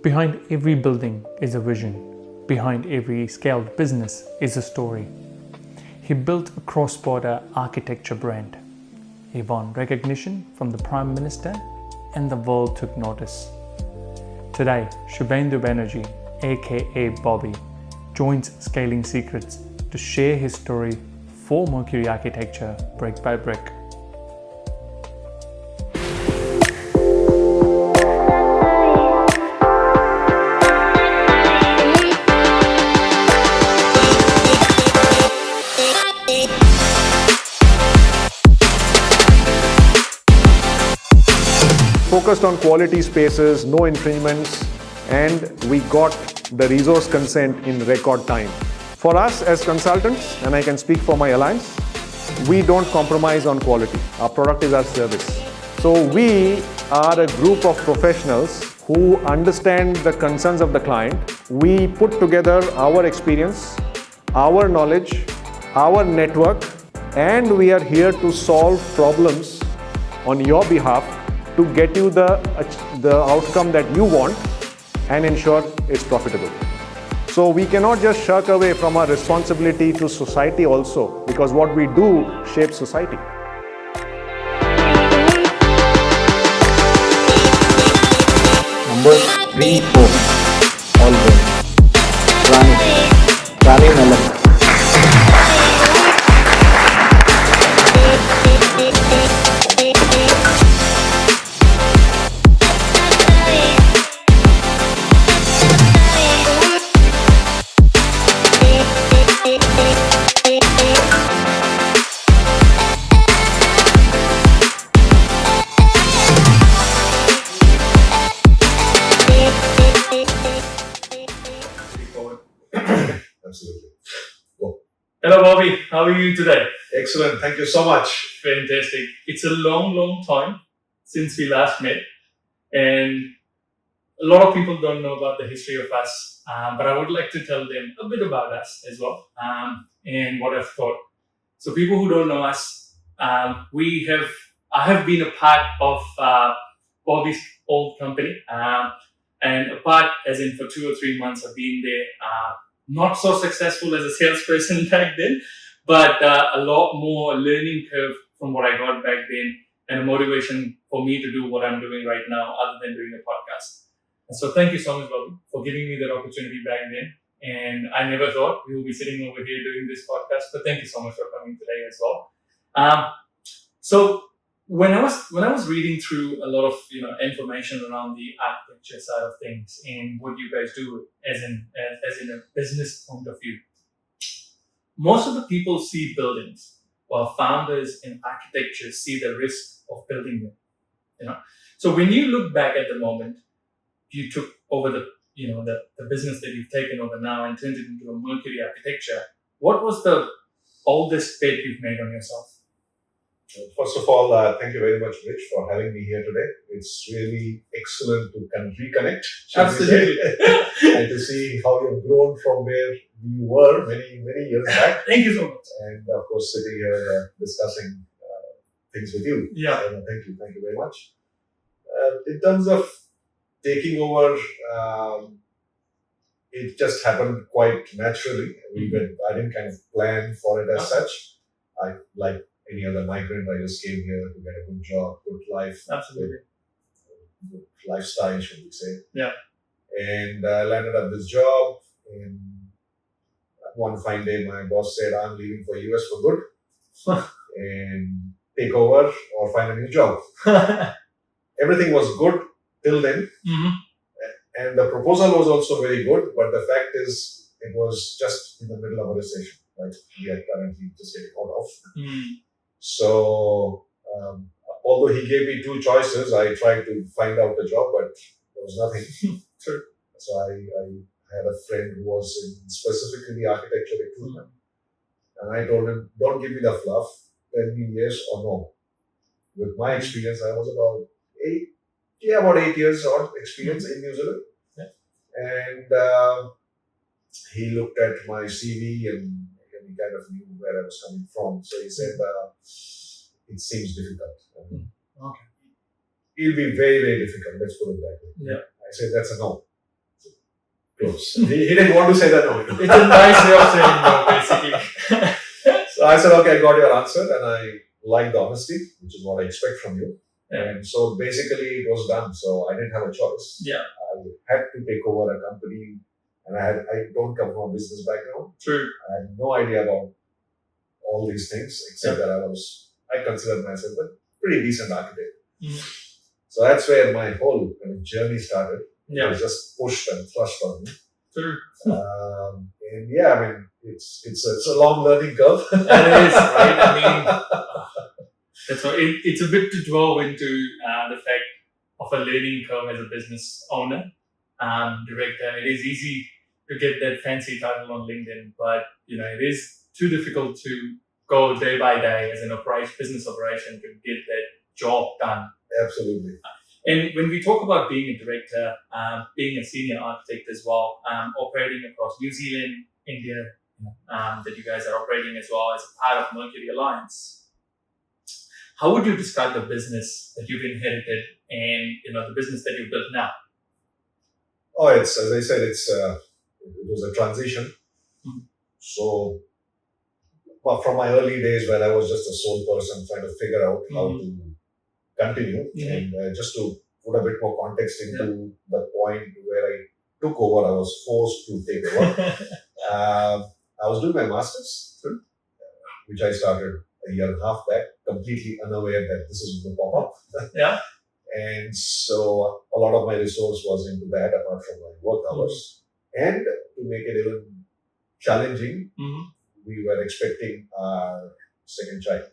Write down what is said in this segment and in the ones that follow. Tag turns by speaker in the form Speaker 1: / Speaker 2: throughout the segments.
Speaker 1: Behind every building is a vision. Behind every scaled business is a story. He built a cross-border architecture brand. He won recognition from the Prime Minister and the world took notice. Today, Bobby Banerjee, aka Bobby, joins Scaling Secrets to share his story for Mercury Architecture brick by brick.
Speaker 2: Focused on quality spaces, no infringements, and we got the resource consent in record time. For us as consultants, and I can speak for my alliance, we don't compromise on quality. Our product is our service. So we are a group of professionals who understand the concerns of the client. We put together our experience, our knowledge, our network, and we are here to solve problems on your behalf to get you the outcome that you want and ensure it's profitable. So we cannot just shirk away from our responsibility to society also, because what we do shapes society.
Speaker 3: Number 3, 4. All good. Rani Nalam.
Speaker 4: Absolutely. Cool.
Speaker 1: Hello Bobby, how are you today?
Speaker 4: Excellent. Thank you so much.
Speaker 1: Fantastic. It's a long time since we last met, and a lot of people don't know about the history of us, but I would like to tell them a bit about us as well, and what I've thought. So people who don't know us, I have been a part of Bobby's old company, and a part as in for 2 or 3 months I've been there. Not so successful as a salesperson back then, but a lot more learning curve from what I got back then, and a motivation for me to do what I'm doing right now other than doing a podcast. And so thank you so much, Bobby, for giving me that opportunity back then. And I never thought we would be sitting over here doing this podcast, but thank you so much for coming today as well. So when I was reading through a lot of information around the architecture side of things and what you guys do as in a business point of view, most of the people see buildings, while founders in architecture see the risk of building them. So when you look back at the moment, you took over the business that you've taken over now and turned it into a Mercury Architecture. What was the oldest bet you've made on yourself?
Speaker 4: First of all, thank you very much, Rich, for having me here today. It's really excellent to reconnect.
Speaker 1: Absolutely.
Speaker 4: And to see how you've grown from where you were many years back.
Speaker 1: Thank you so much.
Speaker 4: And of course, sitting here discussing things with you.
Speaker 1: Yeah.
Speaker 4: So, thank you very much. In terms of taking over, it just happened quite naturally. I didn't kind of plan for it as such. I like any other migrant, I just came here to get a good job, good life.
Speaker 1: Absolutely.
Speaker 4: Good lifestyle, should we say.
Speaker 1: Yeah.
Speaker 4: And I landed up this job, and one fine day my boss said, I'm leaving for US for good and take over or find a new job. Everything was good till then.
Speaker 1: Mm-hmm.
Speaker 4: And the proposal was also very good, but the fact is it was just in the middle of a recession, like we are currently just getting out of. So, although he gave me 2 choices, I tried to find out the job, but there was nothing.
Speaker 1: Sure.
Speaker 4: So I had a friend who was in specifically architecture recruitment, and I told him, don't give me the fluff, tell me yes or no. With my experience, I was about 8 years odd experience in New Zealand.
Speaker 1: Yeah.
Speaker 4: And he looked at my CV and he kind of knew where I was coming from. So he said, it seems difficult.
Speaker 1: Okay.
Speaker 4: It'll be very, very difficult. Let's put it that way.
Speaker 1: Yeah.
Speaker 4: I said, that's a no. close. He didn't want to say that no.
Speaker 1: It's a nice way of saying no, basically.
Speaker 4: So I said, okay, I got your answer, and I like the honesty, which is what I expect from you.
Speaker 1: Yeah.
Speaker 4: And so basically, it was done. So I didn't have a choice.
Speaker 1: Yeah.
Speaker 4: I had to take over a company, and I don't come from a business background.
Speaker 1: True.
Speaker 4: I had no idea about all these things, except that I considered myself a pretty decent architect.
Speaker 1: Mhm.
Speaker 4: So that's where my whole kind of journey started. It
Speaker 1: Yeah.
Speaker 4: was just pushed and thrust on me.
Speaker 1: True.
Speaker 4: And yeah, I mean, it's a long learning curve.
Speaker 1: And it is, right? I mean, that's why it's a bit to dwell into the fact of a learning curve as a business owner, director. It is easy to get that fancy title on LinkedIn, but it is too difficult to go day by day as an business operation to get that job done.
Speaker 4: Absolutely.
Speaker 1: And when we talk about being a director, being a senior architect as well, operating across New Zealand, India, that you guys are operating as well as a part of Mercury Alliance, how would you describe the business that you've inherited and the business that you've built now?
Speaker 4: Oh, it's, as I said, it was a transition.
Speaker 1: Mhm.
Speaker 4: So, but from my early days where I was just a sole person trying to figure out how to continue,
Speaker 1: Mhm.
Speaker 4: and just to put a bit more context into the point where I took over, I was forced to take over. I was doing my master's, which I started a year and a half back, completely unaware that this is going to pop up.
Speaker 1: Yeah.
Speaker 4: And so a lot of my resource was into that apart from my work hours. And to make it even challenging,
Speaker 1: Mhm.
Speaker 4: we were expecting our second child.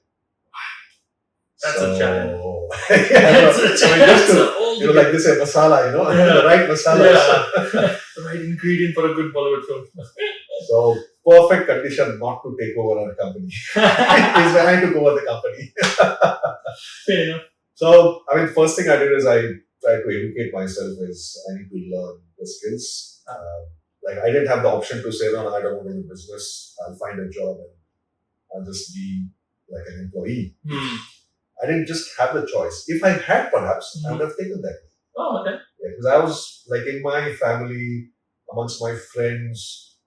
Speaker 1: That's a challenge.
Speaker 4: That's
Speaker 1: That's a
Speaker 4: I mean, just
Speaker 1: challenge.
Speaker 4: to, like they say, masala,
Speaker 1: Yeah.
Speaker 4: the right masala.
Speaker 1: Yeah. The right ingredient for a good Bollywood film.
Speaker 4: So perfect condition not to take over our company is when I took over the company.
Speaker 1: Fair enough.
Speaker 4: So, I mean, first thing I did is I tried to educate myself is I need to learn the skills. Like I didn't have the option to say, no, I don't want to do business. I'll find a job and I'll just be like an employee. I didn't just have the choice. If I had, perhaps, I would have taken that.
Speaker 1: Oh, okay.
Speaker 4: Yeah, because I was like in my family, amongst my friends,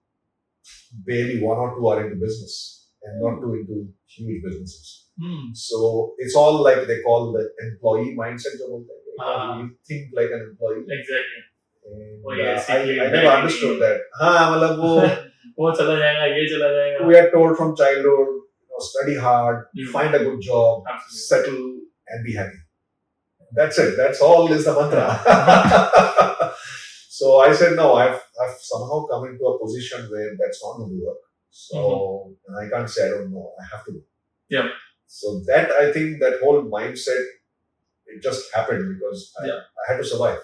Speaker 4: barely one or two are into business and not two into huge businesses. So it's all like they call the employee mindset. You think like an employee.
Speaker 1: Exactly.
Speaker 4: And,
Speaker 1: Oh, yeah,
Speaker 4: I never understood that.
Speaker 1: वो चला जाएगा, ये चला जाएगा.
Speaker 4: We are told from childhood, study hard, find a good job,
Speaker 1: Absolutely.
Speaker 4: settle, and be happy. That's it. That's all is the mantra. So I said, no, I've somehow come into a position where that's not going to work. So and I can't say I don't know. I have to.
Speaker 1: Yeah.
Speaker 4: So that I think that whole mindset, it just happened because I had to survive.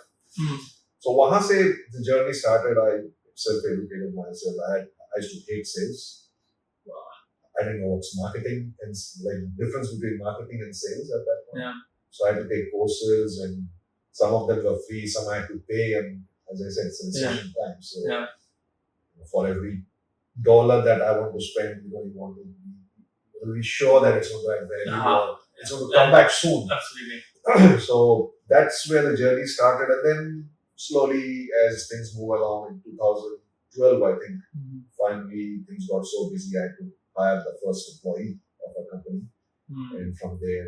Speaker 4: So wahan se the journey started. I self-educated myself. I used to hate sales. I didn't know what's marketing and like difference between marketing and sales at that point.
Speaker 1: Yeah.
Speaker 4: So I had to take courses and some of them were free, some I had to pay, and as I said, it's recession time. So for every dollar that I want to spend, you want to be sure that it's going to add value or it's going to come back soon.
Speaker 1: Absolutely.
Speaker 4: So that's where the journey started, and then slowly as things move along in 2012, I think finally things got so busy I had to hire the first employee of our company, and from there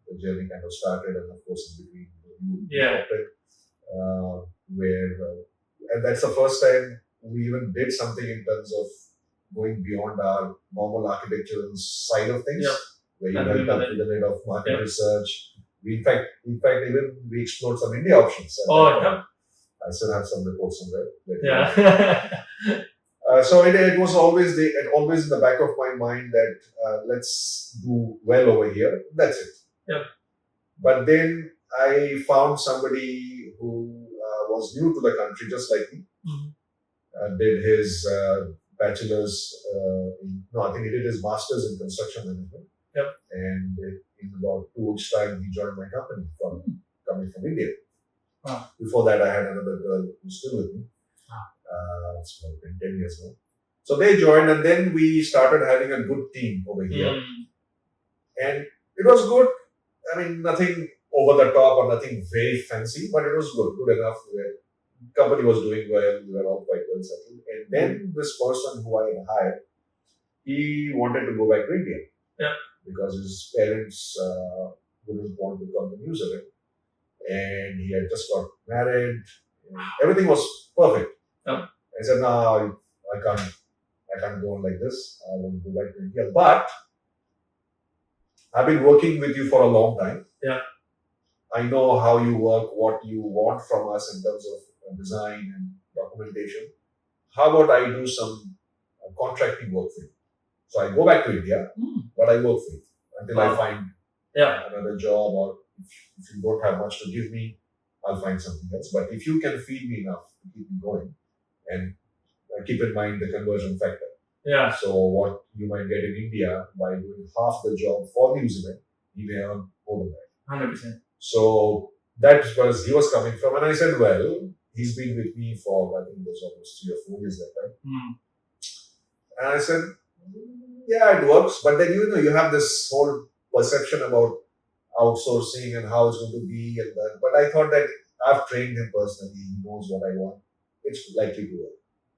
Speaker 4: the journey kind of started, and of course in between and that's the first time we even did something in terms of going beyond our normal architectural side of things, where you went up to the net of market research. In fact, even we explored some India options. I still have some reports on that. So it was always in the back of my mind that let's do well over here. That's it. But then I found somebody who was new to the country, just like me. Did his bachelor's. I think he did his master's in construction management. And in about 2 weeks' time, he joined my company coming from India. Before that, I had another girl who's still with me. It's been 10 years now. So they joined, and then we started having a good team over here. And it was good. I mean, nothing over the top or nothing very fancy, but it was good enough where company was doing well, we were all quite well settled. And then this person who I had hired, he wanted to go back to India.
Speaker 1: Yeah.
Speaker 4: Because his parents wouldn't want to come to New Zealand. And he had just got married. And everything was perfect.
Speaker 1: Yeah.
Speaker 4: I said, no, I can't go on like this. I want to go back to India. But I've been working with you for a long time.
Speaker 1: Yeah.
Speaker 4: I know how you work, what you want from us in terms of design and documentation. How about I do some contracting work for you? So I go back to India, but I work for you until I find another job, or if you don't have much to give me, I'll find something else. But if you can feed me enough to keep me going, and keep in mind the conversion factor.
Speaker 1: Yeah.
Speaker 4: So what you might get in India by doing half the job for New Zealand, you may earn more than that.
Speaker 1: 100%.
Speaker 4: So that's where he was coming from. And I said, well, he's been with me for, I think it was almost 3 or 4 years that time. And I said, yeah, it works. But then, you have this whole perception about outsourcing and how it's going to be. And that. But I thought that I've trained him personally. He knows what I want. It's likely to work.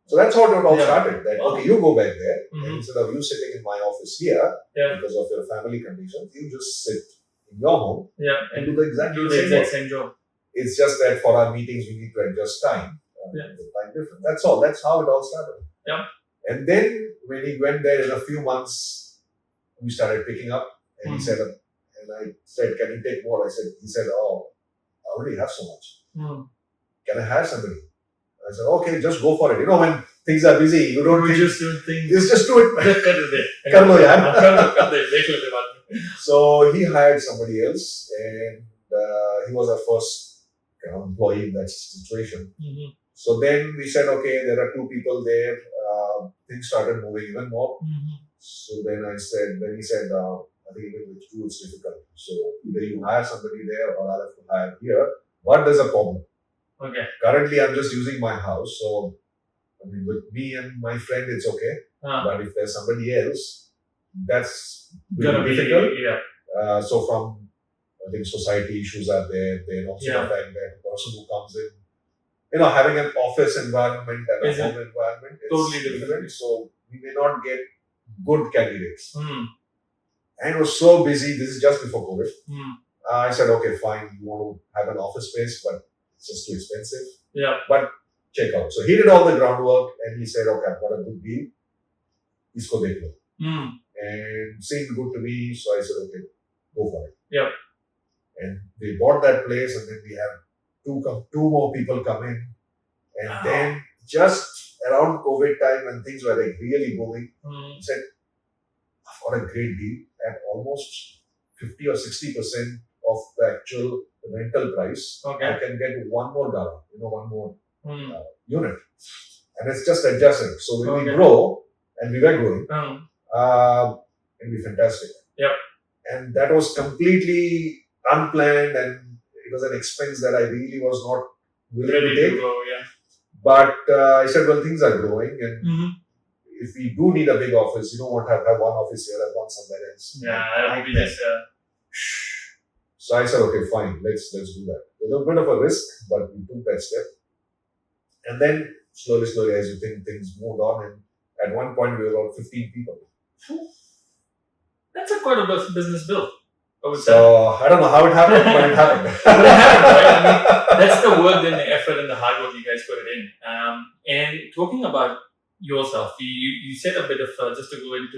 Speaker 4: So that's how it all started. That, okay, you go back there. And instead of you sitting in my office here because of your family conditions, you just sit in your home and do the exact
Speaker 1: same job.
Speaker 4: It's just that for our meetings, we need to adjust time. The time difference. That's all. That's how it all started.
Speaker 1: Yeah.
Speaker 4: And then when he went there in a few months, we started picking up. And he said, and I said, can you take more? He said, oh, I already have so much. Can I hire somebody? I said, okay, just go for it. When things are busy, you don't think,
Speaker 1: just do things.
Speaker 4: Just do it. So he hired somebody else, and he was our first employee in that situation. So then we said, okay, there are 2 people there. Things started moving even more. So then he said, I think even with 2 it's difficult. So either you hire somebody there or I'll have to hire here. But there's a problem.
Speaker 1: Okay.
Speaker 4: Currently, I'm just using my house. So, with me and my friend, it's okay. But if there's somebody else, that's really difficult.
Speaker 1: Yeah.
Speaker 4: So from, I think society issues are there. Then also the fact that the person who comes in, having an office environment and a home environment is
Speaker 1: totally different.
Speaker 4: So we may not get good candidates. And it was so busy. This is just before COVID. I said, okay, fine. You want to have an office space, but it's just too expensive.
Speaker 1: Yeah.
Speaker 4: But check out. So he did all the groundwork and he said, okay, I've got a good deal. Isko dekh lo. And seemed good to me. So I said, okay, go for it.
Speaker 1: Yeah.
Speaker 4: And they bought that place, and then we have two more people come in. And then just around COVID time when things were like really booming, he said, I've got a great deal at almost 50 or 60% of the actual rental price.
Speaker 1: Okay.
Speaker 4: I can get one more dollar, one more unit. And it's just adjusted. So when we grow, and we were growing, it'll be fantastic.
Speaker 1: Yep.
Speaker 4: And that was completely unplanned, and it was an expense that I really was not willing to take. But I said, well, things are growing, and if we do need a big office, you don't want to have one office here and one somewhere else.
Speaker 1: That would be just.
Speaker 4: So I said, okay, fine, let's do that. It was a bit of a risk, but we took that step. And then slowly, as you think, things moved on, and at one point we were about 15 people.
Speaker 1: That's quite a business build.
Speaker 4: So I don't know how it happened, but it happened.
Speaker 1: But it happened, right? That's the work and the effort and the hard work you guys put it in. And talking about yourself, you said a bit of just to go into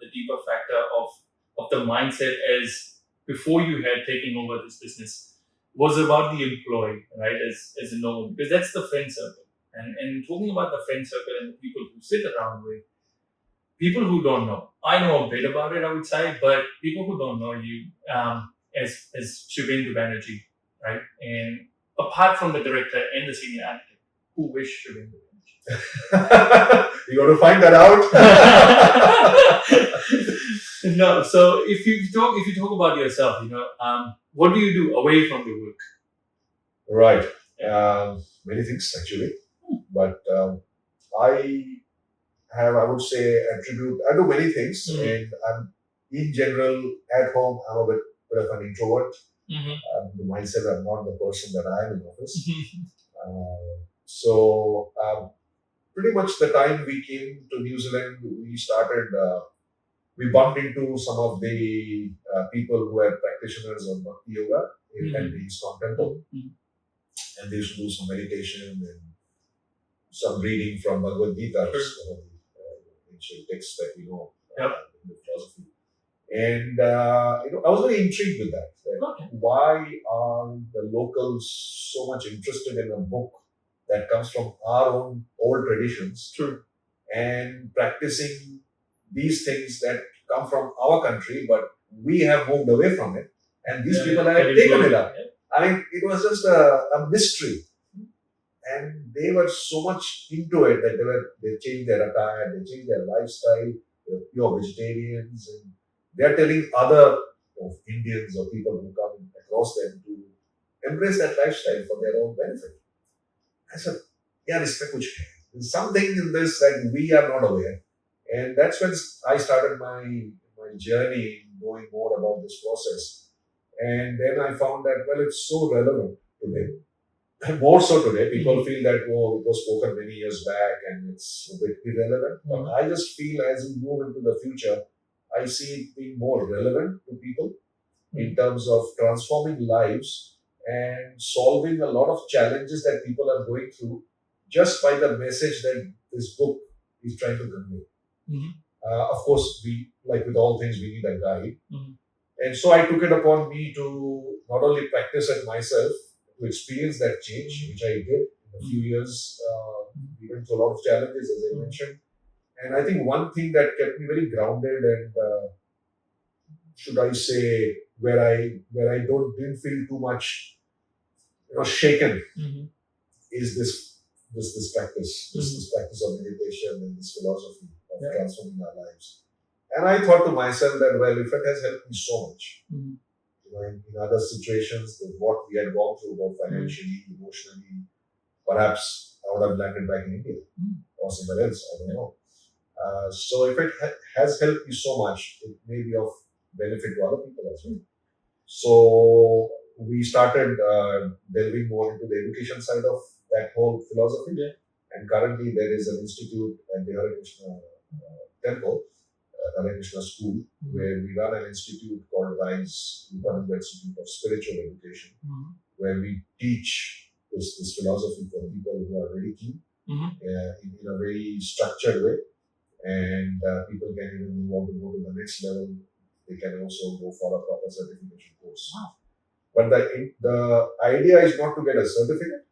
Speaker 1: the deeper factor of the mindset as before you had taken over this business was about the employee, right? As a normal, because that's the friend circle. And talking about the friend circle and the people who sit around with people who don't know. I know a bit about it, I would say, but people who don't know you as Bobby Banerjee, right? And apart from the director and the senior architect, who wish Bobby Banerjee?
Speaker 4: You got to find that out.
Speaker 1: No, so if you talk about yourself, what do you do away from the work?
Speaker 4: Right. Many things actually, but I would say I do many things, and I'm in general at home. I'm a bit of an introvert. The mindset I'm not the person that I am in office. So pretty much the time we came to New Zealand, we started. We bumped into some of the people who were practitioners of Bhakti Yoga at the ISKCON temple, and they used to do some meditation and some reading from Bhagavad Gita, which is one of the ancient texts that we know in the philosophy. And I was very intrigued with that. Why are the locals so much interested in a book that comes from our own old traditions and practicing these things that come from our country, but we have moved away from it, and these people have taken it up. I mean, it was just a mystery. And they were so much into it that they changed their attire, they changed their lifestyle, they're pure vegetarians, and they're telling other Indians or people who come across them to embrace that lifestyle for their own benefit. I said, yeah, respect kuch hai. There's something in this that we are not aware. And that's when I started my journey in knowing more about this process. And then I found that, well, it's so relevant today. And more so today, people feel that, oh, it was spoken many years back and it's a bit irrelevant. But I just feel as we move into the future, I see it being more relevant to people in terms of transforming lives and solving a lot of challenges that people are going through just by the message that this book is trying to convey. Of course, we, like with all things, we need a guide. And so I took it upon me to not only practice it myself, to experience that change, which I did in a few years. We went through a lot of challenges, as I mentioned. And I think one thing that kept me very grounded and, should I say, where I didn't feel too much, shaken, is this practice, this practice of meditation and this philosophy of transforming our lives. And I thought to myself that, well, if it has helped me so much, in other situations, with what we had gone through, both financially, emotionally, perhaps I would have landed back in India or somewhere else, I don't know. So if it has helped me so much, it may be of benefit to other people as well. So we started delving more into the education side of that whole philosophy. And currently there is an institute at the Hare Krishna temple, Hare Krishna School, where we run an institute called RISE, Vivekananda Institute of Spiritual Education, where we teach this philosophy for people who are very keen in a very structured way. And people can even want to go to the next level. They can also go for a proper certification course. But the idea is not to get a certificate,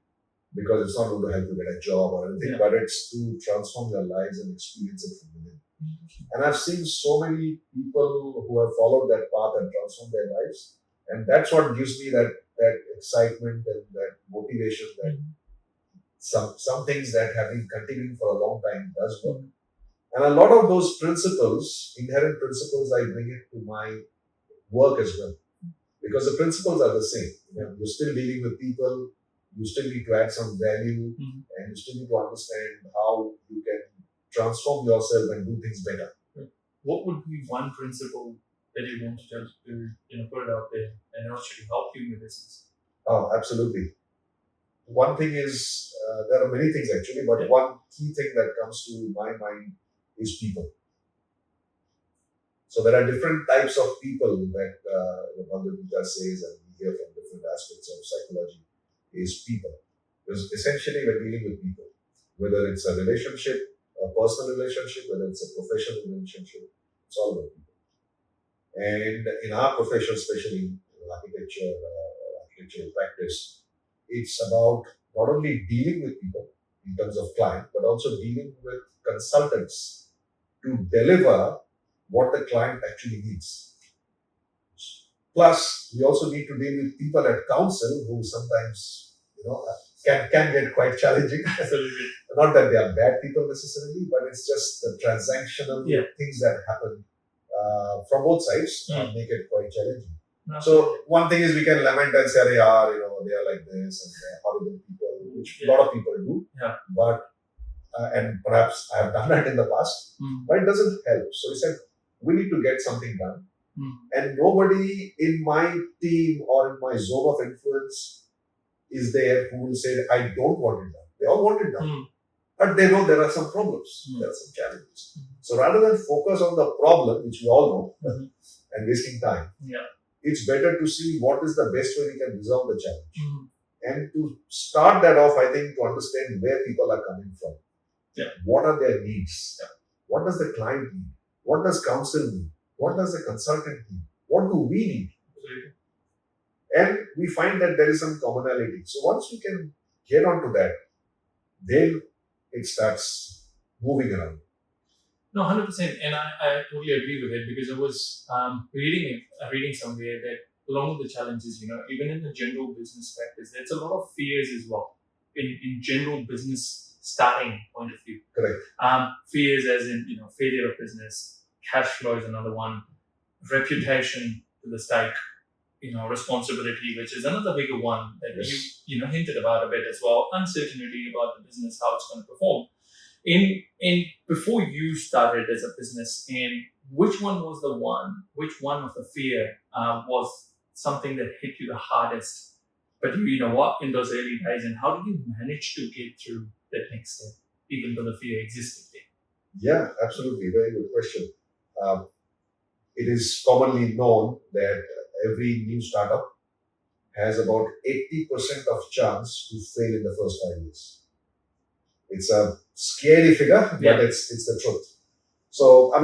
Speaker 4: because it's not going to help you get a job or anything, but it's to transform their lives and experience it from within. And I've seen so many people who have followed that path and transformed their lives. And that's what gives me that excitement and that motivation that some things that have been continuing for a long time does work. And a lot of those principles, inherent principles, I bring it to my work as well. Because the principles are the same. You're still dealing with people, you still need to add some value, and you still need to understand how you can transform yourself and do things better.
Speaker 1: What would be one principle that you want to tell to put it out there and actually help you in your business?
Speaker 4: Oh, absolutely. One thing is, there are many things actually, but one key thing that comes to my mind is people. So there are different types of people that Bhagavad Gita says, and we hear from different aspects of psychology, is people. Because essentially we're dealing with people, whether it's a relationship, a personal relationship, whether it's a professional relationship, it's all about people. And in our profession, especially in architecture, architectural practice, it's about not only dealing with people in terms of client, but also dealing with consultants to deliver what the client actually needs. Plus, we also need to deal with people at council who sometimes, can get quite challenging.
Speaker 1: Absolutely.
Speaker 4: Not that they are bad people necessarily, but it's just the transactional things that happen from both sides make it quite challenging. So one thing is we can lament and say, they are like this and they're horrible people, which a lot of people do. But and perhaps I have done that in the past, but it doesn't help. So we said we need to get something done, and nobody in my team or in my zone of influence is there who will say I don't want it done. They all want it done.
Speaker 1: Mm.
Speaker 4: But they know there are some problems, there are some challenges. So rather than focus on the problem, which we all know, and wasting time, it's better to see what is the best way we can resolve the challenge. And to start that off, I think to understand where people are coming from. What are their needs? What does the client need? What does counsel need? What does the consultant need? What do we need? And we find that there is some commonality. So once we can get onto that, then it starts moving around.
Speaker 1: No, 100%. And I totally agree with it, because I was reading somewhere that along with the challenges, even in the general business practice, there's a lot of fears as well in general business starting point of view.
Speaker 4: Correct.
Speaker 1: Fears as in, failure of business, cash flow is another one, reputation to the stake, responsibility, which is another bigger one that you hinted about a bit as well, uncertainty about the business, how it's going to perform. In before you started as a business, and which one of the fear was something that hit you the hardest? But you know what, in those early days, and how did you manage to get through that next step, even though the fear existed there?
Speaker 4: Yeah, absolutely. Very good question. It is commonly known that every new startup has about 80% of chance to fail in the first 5 years. It's a scary figure, but it's the truth. So, I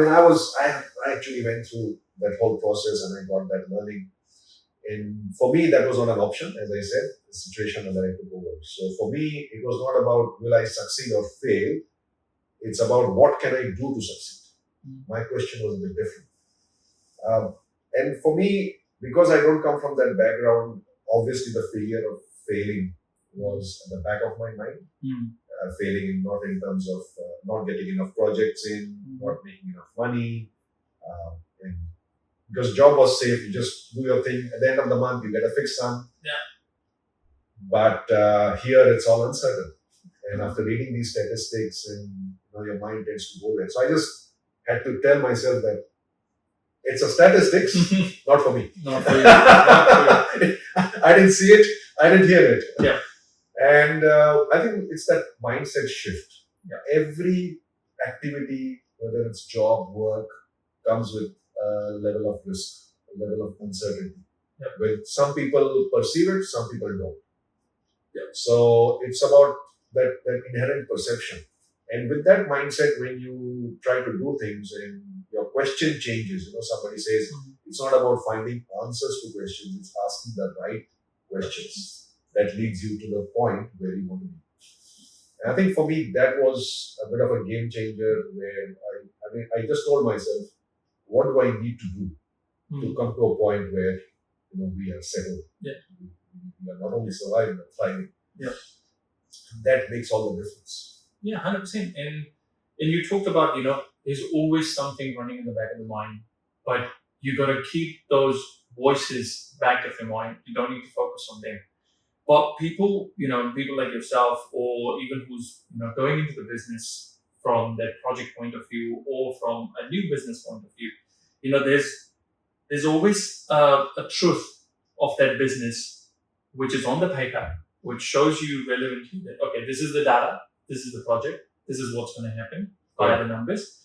Speaker 4: actually went through that whole process and I got that learning. And for me, that was not an option, as I said, the situation that I took over. So for me, it was not about will I succeed or fail. It's about what can I do to succeed. My question was a bit different. And for me, because I don't come from that background, obviously the fear of failing was at the back of my mind. Failing not in terms of not getting enough projects in, not making enough money, and because job was safe, you just do your thing. At the end of the month, you get a fixed sum. But here it's all uncertain. And after reading these statistics, and your mind tends to go there. So I just had to tell myself that it's a statistics, not for me.
Speaker 1: Not for you. Not for you.
Speaker 4: I didn't see it. I didn't hear it.
Speaker 1: Yeah.
Speaker 4: And I think it's that mindset shift. Every activity, whether it's job, work, comes with a level of risk, a level of uncertainty. When some people perceive it, some people don't. So it's about that inherent perception. And with that mindset, when you try to do things and your question changes, somebody says, it's not about finding answers to questions, it's asking the right questions that leads you to the point where you want to be. And I think for me, that was a bit of a game changer where I just told myself, what do I need to do to come to a point where we are settled? We are not only surviving but thriving. That makes all the difference.
Speaker 1: 100%. And you talked about, there's always something running in the back of the mind, but you got to keep those voices back of your mind. You don't need to focus on them. But people like yourself, or even who's going into the business from that project point of view, or from a new business point of view, there's always a truth of that business which is on the paper, which shows you relevantly that, okay, this is the data, this is the project, this is what's going to happen by the numbers.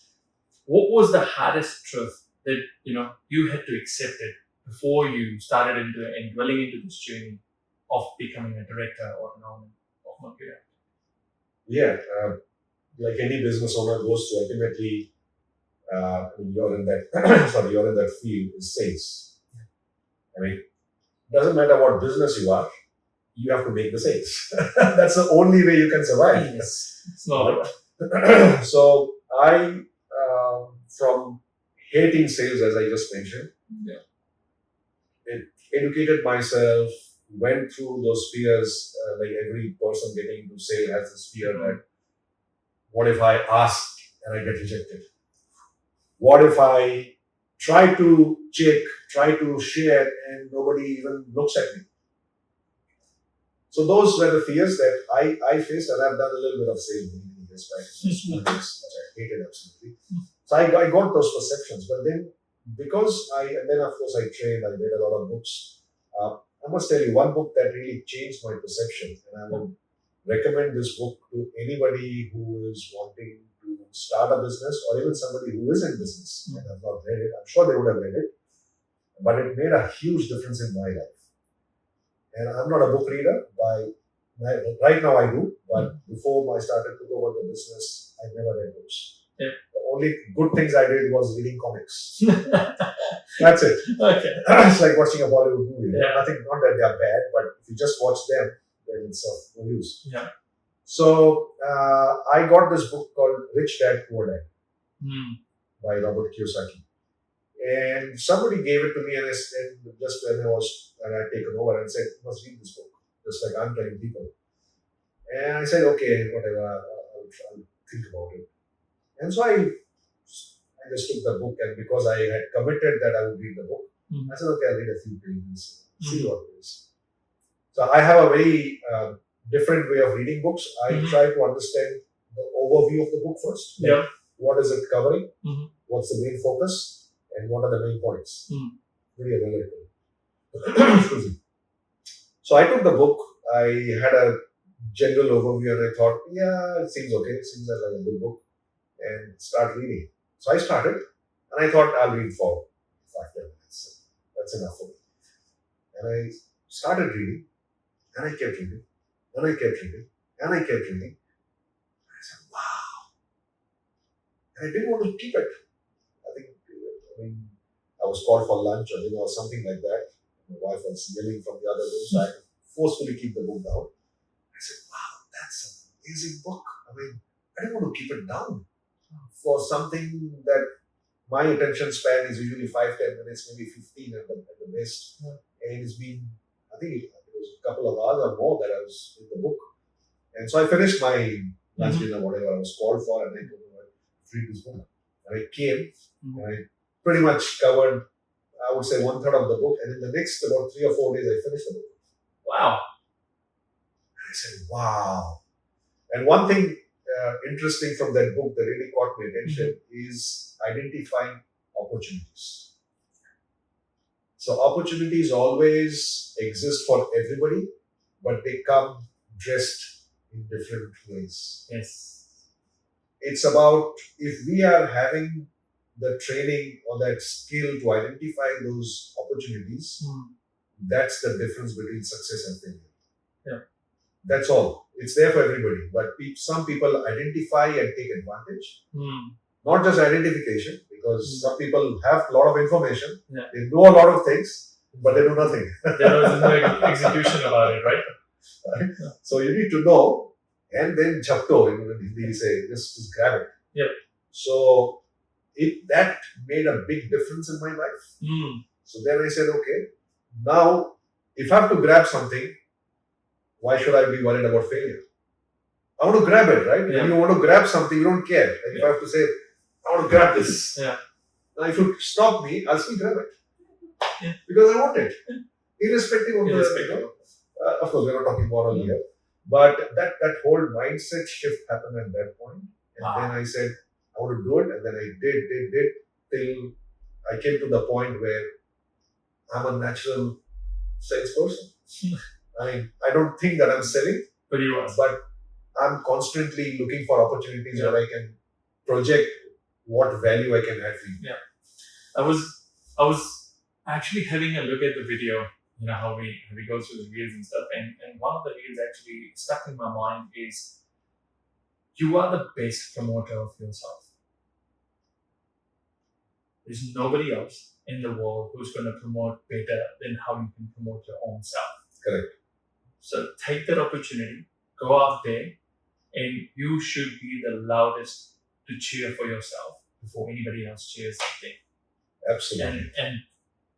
Speaker 1: What was the hardest truth that you had to accept it before you started into and dwelling into this journey of becoming a director or an owner of Mercury?
Speaker 4: Like any business owner goes to ultimately, you're in that field is sales. Doesn't matter what business you are, you have to make the sales. That's the only way you can survive.
Speaker 1: Yes, it's not.
Speaker 4: So I, from hating sales, as I just mentioned, educated myself, went through those fears, like every person getting into sale has this fear that, what if I ask and I get rejected? What if I try to check, try to share and nobody even looks at me? So those were the fears that I faced, and I've done a little bit of sales many years back, which I hated absolutely. So I got those perceptions, but then because and then of course I trained, I read a lot of books. I must tell you, one book that really changed my perception, and I would recommend this book to anybody who is wanting to start a business or even somebody who is in business and have not read it. I'm sure they would have read it, but it made a huge difference in my life. And I'm not a book reader. Right now I do, but before I started to go over the business, I never read books.
Speaker 1: Yeah.
Speaker 4: The only good things I did was reading comics. That's it.
Speaker 1: Okay.
Speaker 4: It's like watching a Bollywood movie.
Speaker 1: Yeah.
Speaker 4: Nothing, not that they're bad, but if you just watch them, then it's of no use.
Speaker 1: Yeah.
Speaker 4: So I got this book called Rich Dad Poor Dad by Robert Kiyosaki. And somebody gave it to me, and just when I had taken over and said, "You must read this book," just like I'm telling people. And I said, "Okay, whatever, I'll think about it." And so I just took the book, and because I had committed that I would read the book, I said, "Okay, I'll read a few pages, see what it is." So I have a very different way of reading books. I try to understand the overview of the book first. Like,
Speaker 1: Yeah.
Speaker 4: what is it covering? What's the main focus? And what are the main points? Very analytical. Excuse me. So I took the book. I had a general overview, and I thought, yeah, it seems okay. It seems like a good book, and start reading. So I started, and I thought I'll read for 5-10 minutes. That's enough for me. And I started reading, and I kept reading, and I kept reading, and I kept reading. I said, wow. And I didn't want to keep it. I was called for lunch or dinner or something like that. My wife was yelling from the other room, so I had to forcefully keep the book down. I said, wow, that's an amazing book. I didn't want to keep it down for something that my attention span is usually 5-10 minutes, maybe 15 at the best. And it's been, I think it was a couple of hours or more that I was in the book. And so I finished my lunch, dinner, whatever I was called for, and I told her, read this book. And I came, and I pretty much covered, I would say, 1/3 of the book. And in the next about 3 or 4 days, I finished the book.
Speaker 1: Wow.
Speaker 4: And I said, wow. And one thing interesting from that book that really caught my attention is identifying opportunities. So opportunities always exist for everybody, but they come dressed in different ways.
Speaker 1: Yes.
Speaker 4: It's about, if we are having the training or that skill to identify those opportunities, that's the difference between success and failure.
Speaker 1: Yeah.
Speaker 4: That's all. It's there for everybody. But some people identify and take advantage. Not just identification, because some people have a lot of information. Yeah. They know a lot of things, but they do nothing.
Speaker 1: There's no execution about it, right?
Speaker 4: Right? Yeah. So you need to know, and then chapto, in Hindi we say, just grab it.
Speaker 1: Yep.
Speaker 4: So that made a big difference in my life. So then I said, okay, now if I have to grab something, why should I be worried about failure? I want to grab it, right?
Speaker 1: Yeah.
Speaker 4: When you want to grab something, you don't care. Like if I have to say, I want to grab this.
Speaker 1: Yeah.
Speaker 4: Now if you stop me, I'll still grab it. Yeah. Because I want it. Irrespective of the, of course, we're not talking moral here. But that whole mindset shift happened at that point. And then I said, I want to do it, and then I did till I came to the point where I'm a natural salesperson. I don't think that I'm selling,
Speaker 1: but you are.
Speaker 4: But I'm constantly looking for opportunities where I can project what value I can add for you.
Speaker 1: Yeah, I was actually having a look at the video. You know how we go through the reels and stuff, and one of the reels actually stuck in my mind is, you are the best promoter of yourself. There's nobody else in the world who's going to promote better than how you can promote your own self.
Speaker 4: Correct.
Speaker 1: So take that opportunity, go out there, and you should be the loudest to cheer for yourself before anybody else cheers that thing.
Speaker 4: Absolutely.
Speaker 1: And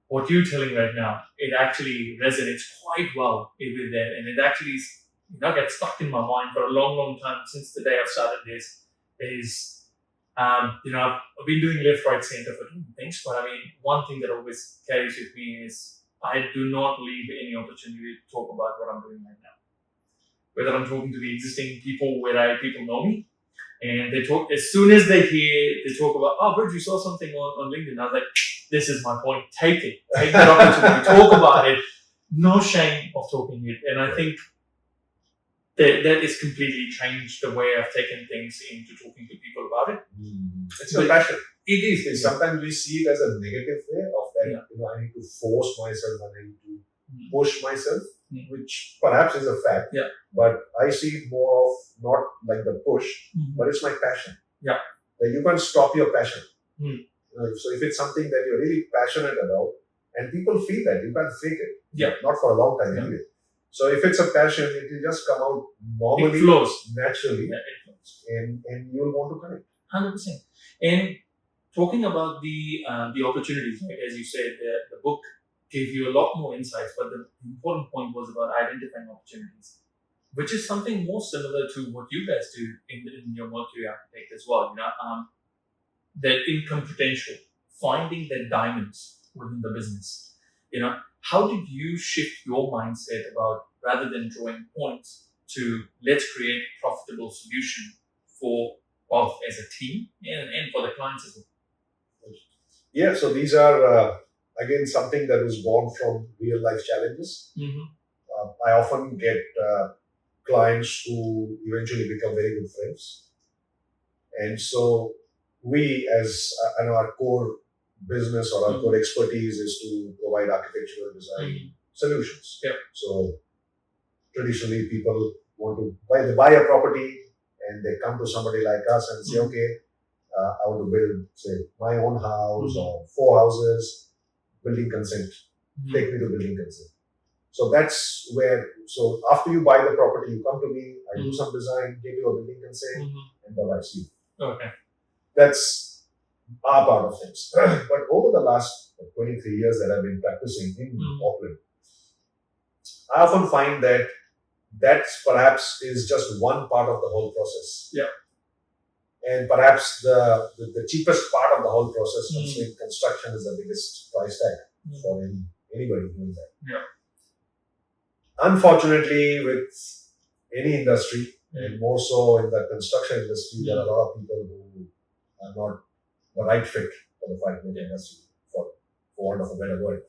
Speaker 1: what you're telling right now, it actually resonates quite well with that, and it actually gets stuck in my mind for a long, long time since the day I've started this. I've been doing left, right, center for different things, but one thing that always carries with me is I do not leave any opportunity to talk about what I'm doing right now. Whether I'm talking to the existing people where people know me, and they talk, as soon as they talk about, oh, Bridge, you saw something on LinkedIn. I was like, this is my point. Take it. Take that opportunity. Talk about it. No shame of talking it. And I think that is completely changed the way I've taken things into talking to people about it.
Speaker 4: It's your passion.
Speaker 1: It is.
Speaker 4: Sometimes we see it as a negative way of that, I need to force myself and I need to push myself, which perhaps is a fact.
Speaker 1: Yeah.
Speaker 4: But I see it more of not like the push, but it's my passion.
Speaker 1: Yeah.
Speaker 4: That you can't stop your passion.
Speaker 1: Mm.
Speaker 4: So if it's something that you're really passionate about, and people feel that, you can't fake it.
Speaker 1: Yeah.
Speaker 4: Not for a long time anyway. So if it's a passion, it will just come out normally,
Speaker 1: It flows
Speaker 4: naturally,
Speaker 1: Yeah, it flows.
Speaker 4: and you'll want to connect.
Speaker 1: 100%. And talking about the opportunities, right? As you said, the book gave you a lot more insights, but the important point was about identifying opportunities, which is something more similar to what you guys do in your Mercury Architect as well. That income potential, finding the diamonds within the business. How did you shift your mindset about, rather than drawing points, to let's create a profitable solution for both as a team and for the clients as well?
Speaker 4: Yeah, so these are, again, something that was born from real life challenges. I often get clients who eventually become very good friends. And so we, as our core business or our core expertise is to provide architectural design solutions.
Speaker 1: Yeah.
Speaker 4: So traditionally people want to buy a property and they come to somebody like us and say, okay, I want to build, say, my own house or 4 houses, building consent. Take me to building consent. So that's where, so after you buy the property, you come to me, I do some design, give you a building consent, and bye-bye, see you.
Speaker 1: Okay.
Speaker 4: That's our part of things. But over the last 23 years that I've been practicing in Auckland, I often find that perhaps is just one part of the whole process.
Speaker 1: Yeah.
Speaker 4: And perhaps the cheapest part of the whole process, considering construction is the biggest price tag for anybody doing that.
Speaker 1: Yeah.
Speaker 4: Unfortunately, with any industry, and more so in the construction industry, there are a lot of people who are not the right fit for the 5 million industry, for want of a better word.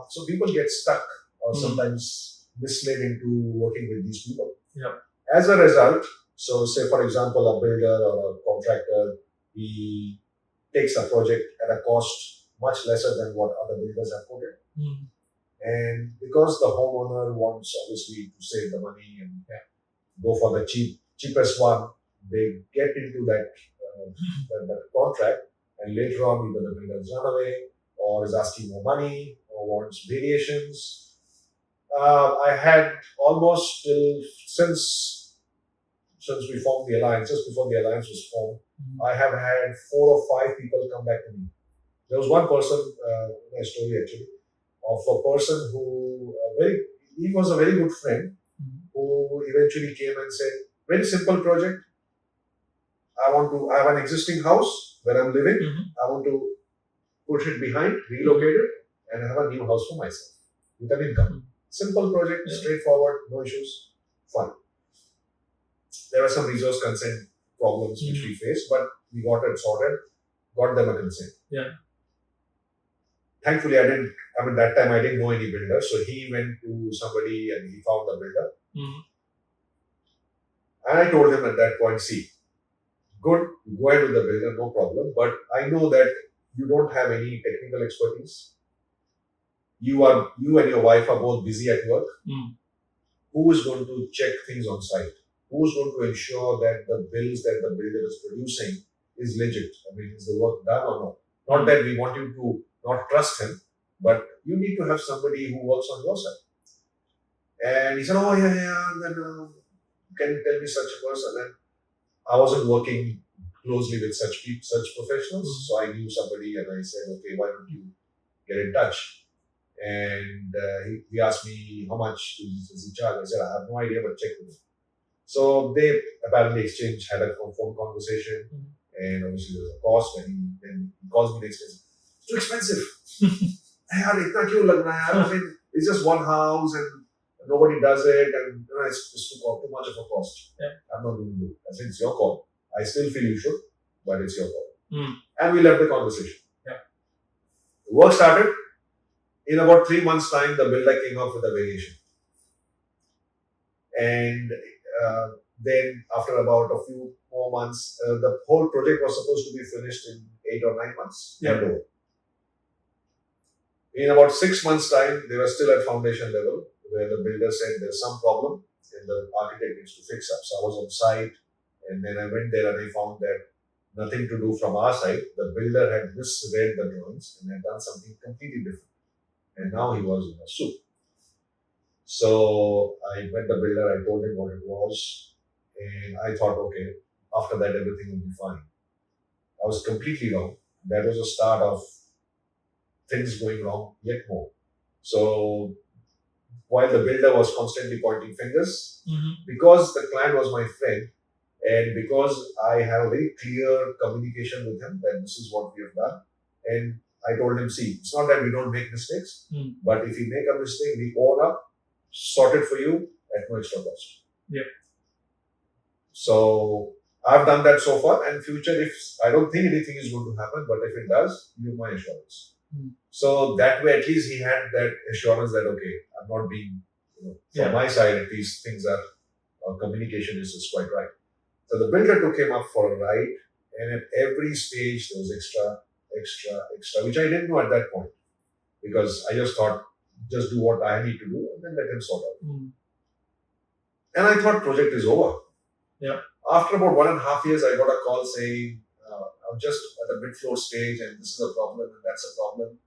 Speaker 4: So people get stuck or sometimes misled into working with these people.
Speaker 1: Yeah.
Speaker 4: As a result, so say for example, a builder or a contractor, he takes a project at a cost much lesser than what other builders have quoted. And because the homeowner wants obviously to save the money and go for the cheapest one, they get into that contract, and later on either the builders run away or is asking more money or wants variations. I had almost since we formed the alliance, just before the alliance was formed, I have had 4 or 5 people come back to me. There was one person, my story actually, of a person who he was a very good friend who eventually came and said, very simple project. I have an existing house where I'm living. I want to put it behind, relocate it, and have a new house for myself with an income. Simple project, straightforward, no issues, fun. There were some resource consent problems which we faced, but we got it sorted, got them a consent.
Speaker 1: Yeah.
Speaker 4: Thankfully, that time I didn't know any builder, so he went to somebody and he found the builder. And I told him at that point, see, good, go ahead with the builder, no problem, but I know that you don't have any technical expertise. You and your wife are both busy at work. Who is going to check things on site? Who is going to ensure that the bills that the builder is producing is legit? Is the work done or not? Not that we want you to not trust him, but you need to have somebody who works on your side. And he said, oh, yeah, and then can you tell me such a person? And I wasn't working closely with such professionals, so I knew somebody and I said, okay, why don't you get in touch? And he asked me, how much does he charge? I said, I have no idea, but check with him. So they apparently had a phone conversation, and obviously there was a cost, and then he calls me next day. It's too expensive. It's just one house and nobody does it, and it's just too much of a cost.
Speaker 1: Yeah.
Speaker 4: I'm not going to do it. I said, it's your call. I still feel you should, but it's your call. And we left the conversation.
Speaker 1: Yeah.
Speaker 4: The work started. In about 3 months' time, the builder came up with a variation. And then after about a few more months, the whole project was supposed to be finished in 8 or 9 months.
Speaker 1: Yeah.
Speaker 4: And over. In about 6 months' time, they were still at foundation level, where the builder said there's some problem and the architect needs to fix up. So I was on site, and then I went there and I found that nothing to do from our side. The builder had misread the drawings and had done something completely different. And now he was in a soup. So I met the builder, I told him what it was, and I thought, okay, after that everything will be fine. I was completely wrong. That was the start of things going wrong yet more. So while the builder was constantly pointing fingers, because the client was my friend, and because I have a very clear communication with him that this is what we have done, and I told him, see, it's not that we don't make mistakes, but if we make a mistake, we own up, sort it for you at no extra cost.
Speaker 1: Yeah.
Speaker 4: So I've done that so far, and future, if I don't think anything is going to happen, but if it does, you my assurance. So that way, at least he had that assurance that, okay, I'm not being, from my side, at least things are, communication is quite right. So the builder took him up for a ride, and at every stage there was extra, which I didn't know at that point, because I just thought, just do what I need to do and then let him sort out. And I thought project is over.
Speaker 1: Yeah.
Speaker 4: After about 1.5 years, I got a call saying, I'm just at the mid-floor stage and this is a problem and that's a problem.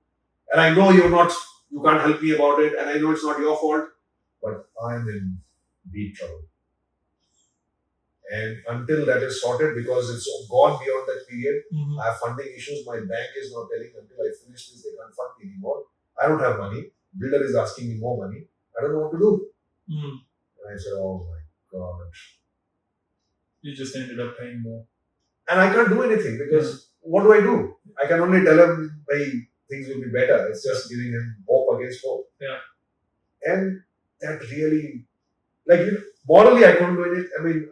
Speaker 4: And I know you can't help me about it, and I know it's not your fault, but I'm in deep trouble. And until that is sorted, because it's gone beyond that period, I have funding issues. My bank is not telling until I finish this, they can't fund me anymore. I don't have money. Builder is asking me more money. I don't know what to do. And I said, oh my God.
Speaker 1: You just ended up paying more.
Speaker 4: And I can't do anything because what do I do? I can only tell him, hey, things will be better. It's just giving him hope against hope.
Speaker 1: Yeah.
Speaker 4: And that really, morally, I couldn't do anything. I mean,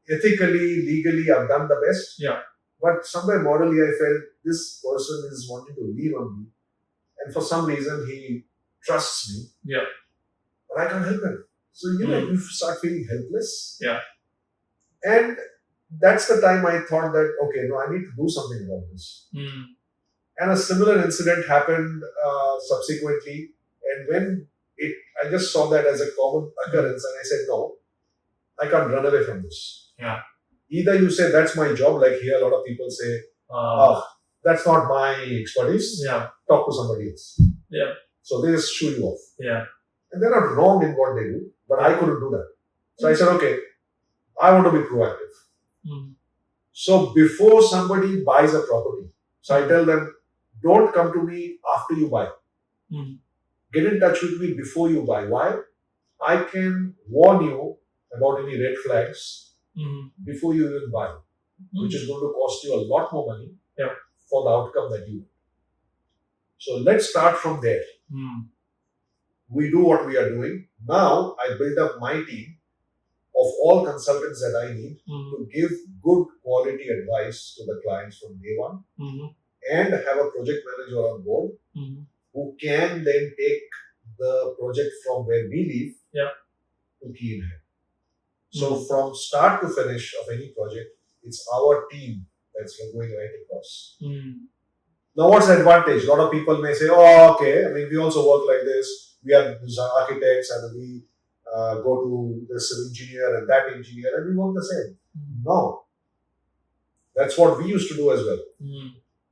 Speaker 4: ethically, legally, I've done the best.
Speaker 1: Yeah.
Speaker 4: But somewhere morally, I felt this person is wanting to lean on me. And for some reason, he trusts me.
Speaker 1: Yeah.
Speaker 4: But I can't help him. So, you start feeling helpless.
Speaker 1: Yeah.
Speaker 4: And that's the time I thought that, okay, no, I need to do something about this. And a similar incident happened subsequently. And when I just saw that as a common occurrence, and I said, no, I can't run away from this.
Speaker 1: Yeah.
Speaker 4: Either you say that's my job, like here a lot of people say, that's not my expertise.
Speaker 1: Yeah.
Speaker 4: Talk to somebody else.
Speaker 1: Yeah.
Speaker 4: So they just shoo you off.
Speaker 1: Yeah.
Speaker 4: And they're not wrong in what they do, but I couldn't do that. So I said, okay, I want to be proactive. So before somebody buys a property, so I tell them, don't come to me after you buy. Get in touch with me before you buy. Why? I can warn you about any red flags before you even buy, which is going to cost you a lot more money for the outcome that you want. So let's start from there. We do what we are doing. Now I build up my team of all consultants that I need to give good quality advice to the clients from day one, and have a project manager on board who can then take the project from where we live to key in hand. So from start to finish of any project, it's our team that's going right across. Now, what's the advantage? A lot of people may say, oh, okay, I mean, we also work like this. We are architects and we go to this engineer and that engineer and we work the same. No. That's what we used to do as well.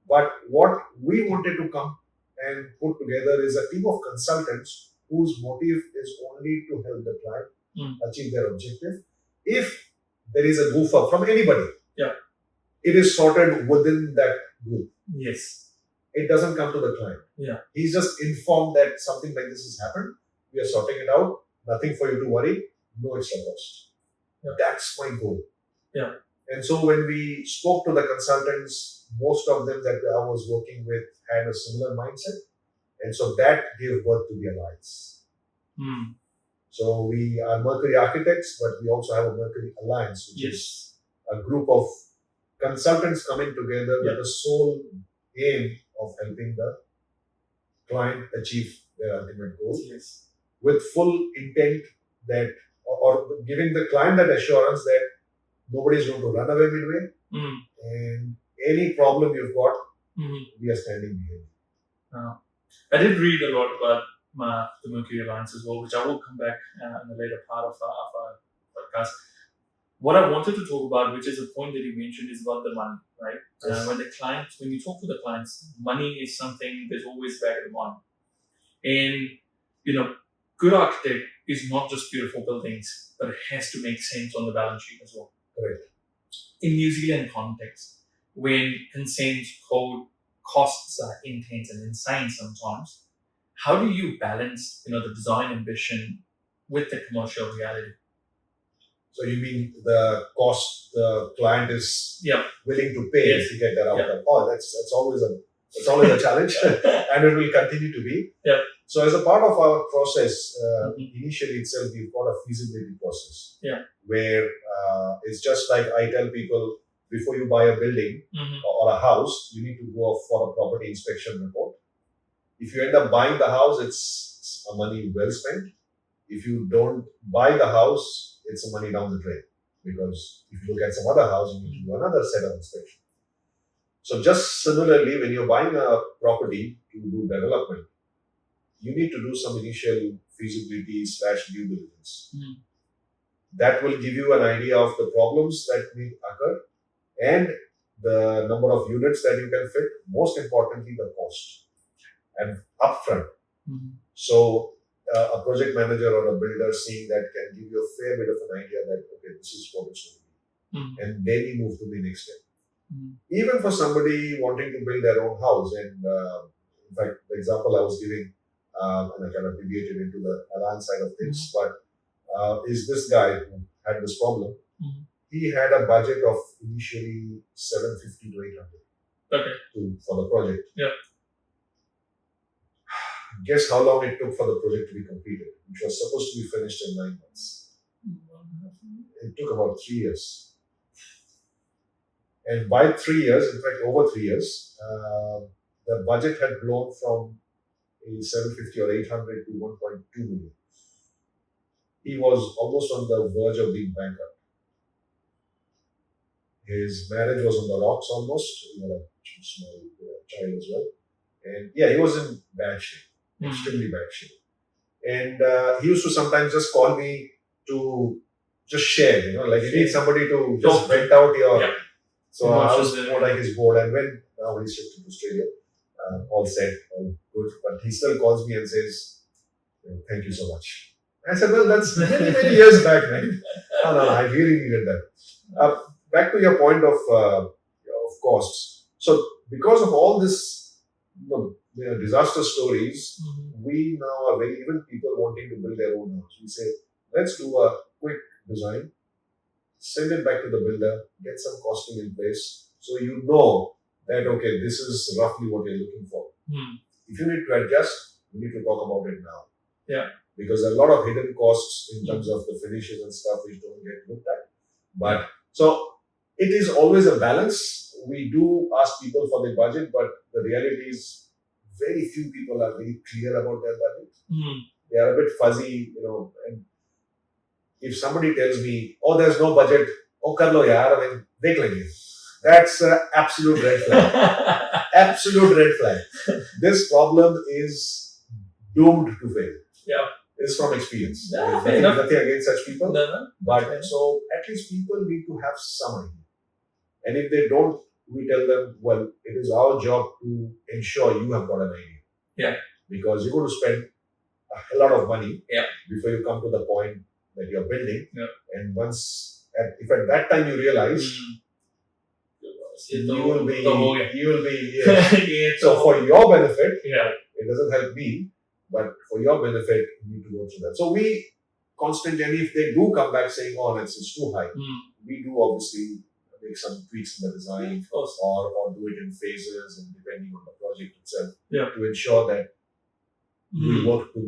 Speaker 4: But what we wanted to come and put together is a team of consultants whose motive is only to help the client achieve their objective. If there is a goof up from anybody, it is sorted within that group.
Speaker 1: Yes.
Speaker 4: It doesn't come to the client.
Speaker 1: Yeah.
Speaker 4: He's just informed that something like this has happened. We are sorting it out. Nothing for you to worry. No extra cost. That's my goal.
Speaker 1: Yeah.
Speaker 4: And so when we spoke to the consultants, most of them that I was working with had a similar mindset. And so that gave birth to the alliance. So we are Mercury Architects, but we also have a Mercury Alliance, which is a group of consultants coming together with the sole aim of helping the client achieve their ultimate goal, with full intent that or giving the client that assurance that nobody is going to run away midway, and any problem you've got, we are standing behind you.
Speaker 1: I did read a lot about the Mercury Alliance as well, which I will come back in the later part of our podcast. What I wanted to talk about, which is a point that you mentioned, is about the money, right?
Speaker 4: Yes.
Speaker 1: When you talk to the clients, money is something that's always back of the mind. And, good architect is not just beautiful buildings, but it has to make sense on the balance sheet as well.
Speaker 4: Correct.
Speaker 1: In New Zealand context, when consent code costs are intense and insane sometimes, how do you balance, the design ambition with the commercial reality?
Speaker 4: So you mean the cost the client is willing to pay
Speaker 1: Yes.
Speaker 4: to get that outcome?
Speaker 1: Yeah.
Speaker 4: Oh, that's always a challenge, and it will continue to be.
Speaker 1: Yeah.
Speaker 4: So as a part of our process, initially itself, we've got a feasibility process.
Speaker 1: Yeah.
Speaker 4: Where it's just like I tell people, before you buy a building or a house, you need to go for a property inspection report. If you end up buying the house, it's a money well spent. If you don't buy the house, it's a money down the drain. Because if you look at some other house, you need to do another set of inspection. So just similarly, when you're buying a property to do development, you need to do some initial feasibility / due diligence. That will give you an idea of the problems that may occur and the number of units that you can fit. Most importantly, the cost and upfront. So a project manager or a builder seeing that can give you a fair bit of an idea that, okay, this is what it's going to be. And then you move to the next step. Even for somebody wanting to build their own house, and in fact, the example I was giving, and I kind of deviated into the Alliance side of things, but is this guy who had this problem. He had a budget of initially 750 to 800 for the project.
Speaker 1: Yeah.
Speaker 4: Guess how long it took for the project to be completed, which was supposed to be finished in 9 months. It took about 3 years. And by 3 years, in fact, over 3 years, the budget had grown from a 750 or 800 to 1.2 million. He was almost on the verge of being bankrupt. His marriage was on the rocks almost. He had a small child as well. And yeah, he was in bad shape, extremely bad shape. And he used to sometimes just call me to just share, like you need somebody to just vent out your.
Speaker 1: Yeah.
Speaker 4: So I was more like his board. And when now he shifted to Australia, all set, all good. But he still calls me and says, thank you so much. I said, well, that's many, many years back, man. No, I really needed that. Back to your point of costs. So because of all this, disaster stories, we now are very, even people wanting to build their own house. We say, let's do a quick design, send it back to the builder, get some costing in place, so you know that, okay, this is roughly what you're looking for. If you need to adjust, we need to talk about it now.
Speaker 1: Yeah.
Speaker 4: Because there are a lot of hidden costs in terms of the finishes and stuff which don't get looked at. But so it is always a balance. We do ask people for their budget, but the reality is very few people are very clear about their budget. They are a bit fuzzy, and if somebody tells me, oh, there's no budget, oh, kar lo yaar, I mean, dekh lenge. That's an absolute red flag. Absolute red flag. This problem is doomed to fail.
Speaker 1: Yeah.
Speaker 4: It's from experience.
Speaker 1: Yeah,
Speaker 4: There's nothing against such people.
Speaker 1: No.
Speaker 4: But so at least people need to have some idea. And if they don't, we tell them, well, it is our job to ensure you have got an idea.
Speaker 1: Yeah.
Speaker 4: Because you're going to spend a lot of money before you come to the point that you're building.
Speaker 1: Yeah.
Speaker 4: And if at that time you realize, you will be so for your benefit, it doesn't help me, but for your benefit, you need to go through that. So we constantly, and if they do come back saying, oh, it's too high, we do obviously make some tweaks in the design or do it in phases and depending on the project itself to ensure that we work to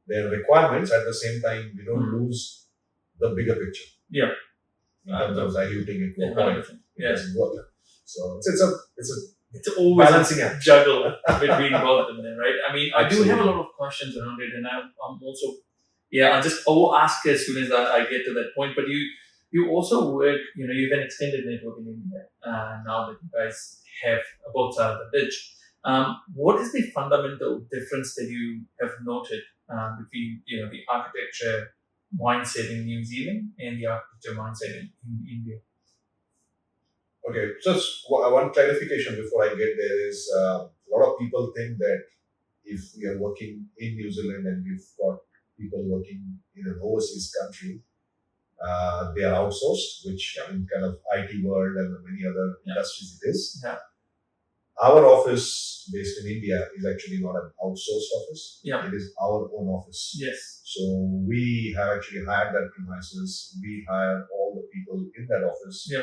Speaker 4: their requirements. At the same time, we don't lose the bigger picture.
Speaker 1: Yeah.
Speaker 4: In terms of diluting it to a point. It doesn't work. So
Speaker 1: it's always
Speaker 4: balancing
Speaker 1: a
Speaker 4: act.
Speaker 1: juggle between both of them, right? I mean, I do have a lot of questions around it, and I'm also Yeah, I will ask as soon as I get to that point. But you also work, you've an extended network in India now that you guys have both sides of the ditch. What is the fundamental difference that you have noted between the architecture mindset in New Zealand and the architecture mindset in India?
Speaker 4: Okay, just one clarification before I get there is a lot of people think that if we are working in New Zealand and we've got people working in an overseas country, they are outsourced, which in kind of IT world and many other industries it is.
Speaker 1: Yeah.
Speaker 4: Our office based in India is actually not an outsourced office.
Speaker 1: Yeah.
Speaker 4: It is our own office.
Speaker 1: Yes.
Speaker 4: So we have actually hired that premises. We hire all the people in that office.
Speaker 1: Yeah.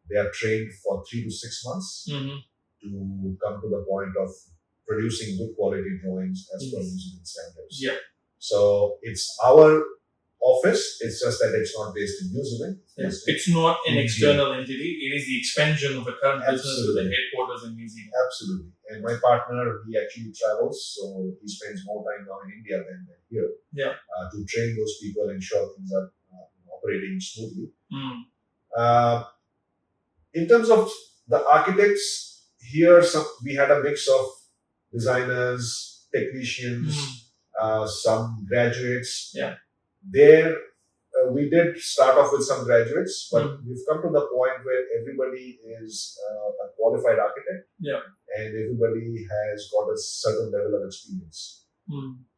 Speaker 4: They are trained for 3 to 6 months to come to the point of producing good quality drawings as per New Zealand standards.
Speaker 1: Yeah.
Speaker 4: So it's our office. It's just that it's not based in New Zealand.
Speaker 1: It's not an external entity. It is the expansion of a current business with the headquarters in New Zealand.
Speaker 4: Absolutely. And my partner, he actually travels, so he spends more time now in India than here.
Speaker 1: Yeah.
Speaker 4: To train those people, ensure things are operating smoothly. In terms of the architects, here we had a mix of designers, technicians, some graduates.
Speaker 1: Yeah.
Speaker 4: There, we did start off with some graduates, but we've come to the point where everybody is a qualified architect.
Speaker 1: Yeah.
Speaker 4: And everybody has got a certain level of experience.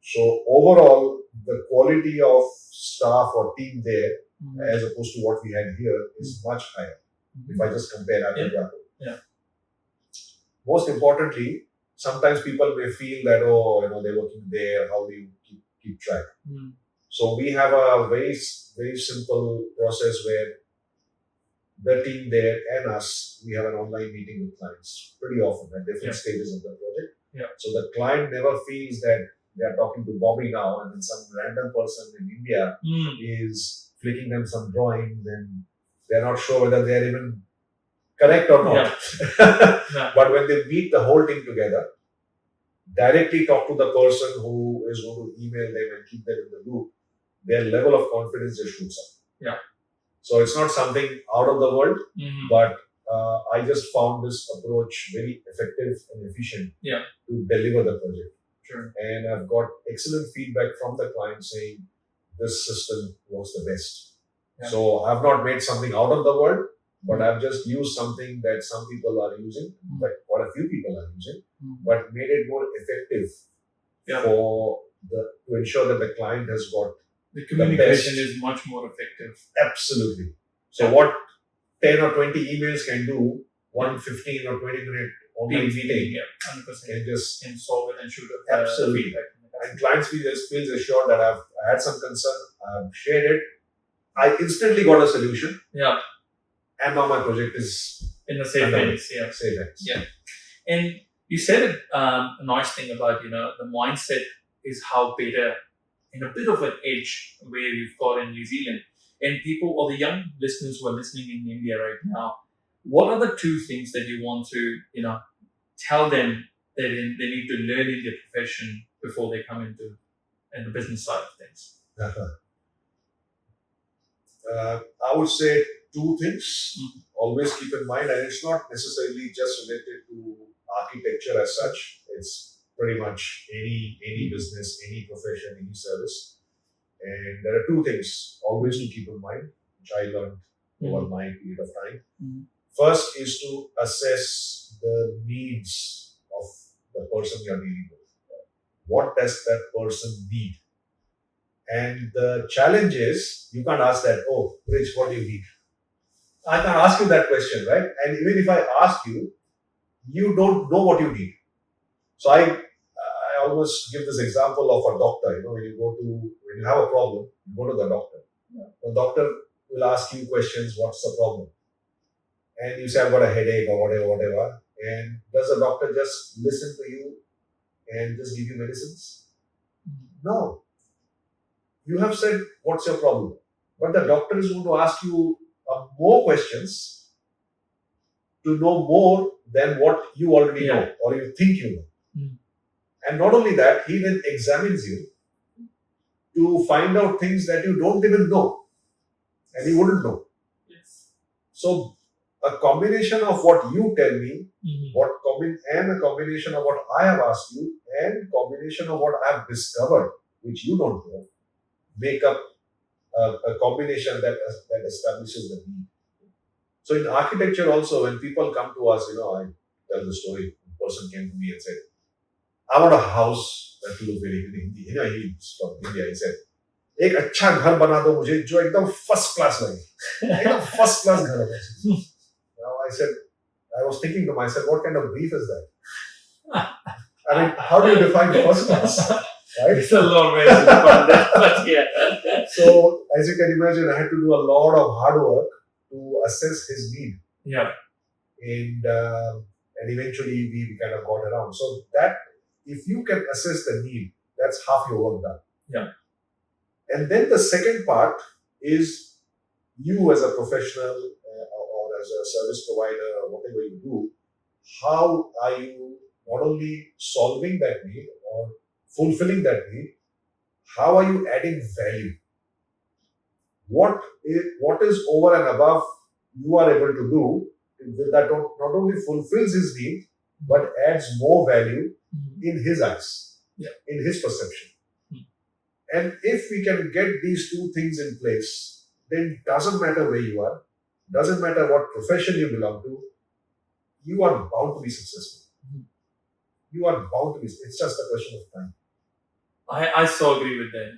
Speaker 4: So overall, the quality of staff or team there, as opposed to what we had here, is much higher. If I just compare apple to apple.
Speaker 1: Yeah.
Speaker 4: Most importantly, sometimes people may feel that, they're working there, how do you keep track? So we have a very, very simple process where the team there and us, we have an online meeting with clients pretty often at different stages of the project.
Speaker 1: Yeah.
Speaker 4: So the client never feels that they are talking to Bobby now and then some random person in India is flicking them some drawings and they're not sure whether they're even correct or not. But when they meet the whole team together, directly talk to the person who is going to email them and keep them in the loop, their level of confidence just shoots up.
Speaker 1: Yeah.
Speaker 4: So it's not something out of the world, but I just found this approach very effective and efficient to deliver the project.
Speaker 1: Sure.
Speaker 4: And I've got excellent feedback from the client saying this system works the best. Yeah. So I've not made something out of the world, but I've just used something that some people are using, like quite a few people are using, but made it more effective to ensure that the client has got
Speaker 1: the communication is much more effective.
Speaker 4: Absolutely. So what 10 or 20 emails can do, 1 15 or 20 minute online meeting can just
Speaker 1: solve it and shoot it.
Speaker 4: Absolutely. And clients feels assured that I had some concern, I've shared it, I instantly got a solution.
Speaker 1: Yeah.
Speaker 4: And now my project is
Speaker 1: in the safe hands. Yeah.
Speaker 4: Safe hands.
Speaker 1: Yeah. And you said a nice thing about, the mindset is how better and a bit of an edge where you've got in New Zealand. And people or the young listeners who are listening in India right now, what are the two things that you want to, tell them that they need to learn in their profession before they come into the business side of things?
Speaker 4: I would say two things. Always keep in mind, and it's not necessarily just related to architecture as such. It's pretty much any business, any profession, any service. And there are two things always to keep in mind, which I learned over my period of time. First is to assess the needs of the person you're dealing with. What does that person need? And the challenge is, you can't ask that, oh, Rich, what do you need? I can't ask you that question, right? And even if I ask you, you don't know what you need. So I almost give this example of a doctor. When you have a problem, you go to the doctor. The doctor will ask you questions, what's the problem? And you say, I've got a headache or whatever. And does the doctor just listen to you and just give you medicines? No. You have said, what's your problem? But the doctor is going to ask you more questions to know more than what you already know or you think you know. And not only that, he then examines you to find out things that you don't even know and you wouldn't know.
Speaker 1: Yes.
Speaker 4: So a combination of what you tell me,
Speaker 1: Mhm.
Speaker 4: and a combination of what I have asked you, and combination of what I have discovered, which you don't know, make up a combination that establishes the need. So in architecture also, when people come to us, I tell the story. A person came to me and said, I want a house that will look very good in Hindi. He's from India. He said, एक अच्छा घर बना दो मुझे जो एकदम first class लगे एकदम फर्स्ट क्लास घर होगा. Now I was thinking to myself, what kind of brief is that? I mean, how do you define first class? Right?
Speaker 1: It's a long way to define that, but yeah.
Speaker 4: So, as you can imagine, I had to do a lot of hard work to assess his need.
Speaker 1: Yeah.
Speaker 4: And eventually we kind of got around. So that, if you can assess the need, that's half your work done.
Speaker 1: Yeah.
Speaker 4: And then the second part is you as a professional or as a service provider or whatever you do, how are you not only solving that need or fulfilling that need, how are you adding value? What is over and above you are able to do that not only fulfills his need, but adds more value in his eyes, in his perception. And if we can get these two things in place, then it doesn't matter where you are, doesn't matter what profession you belong to, you are bound to be successful. You are bound to be. It's just a question of time.
Speaker 1: I so agree with that.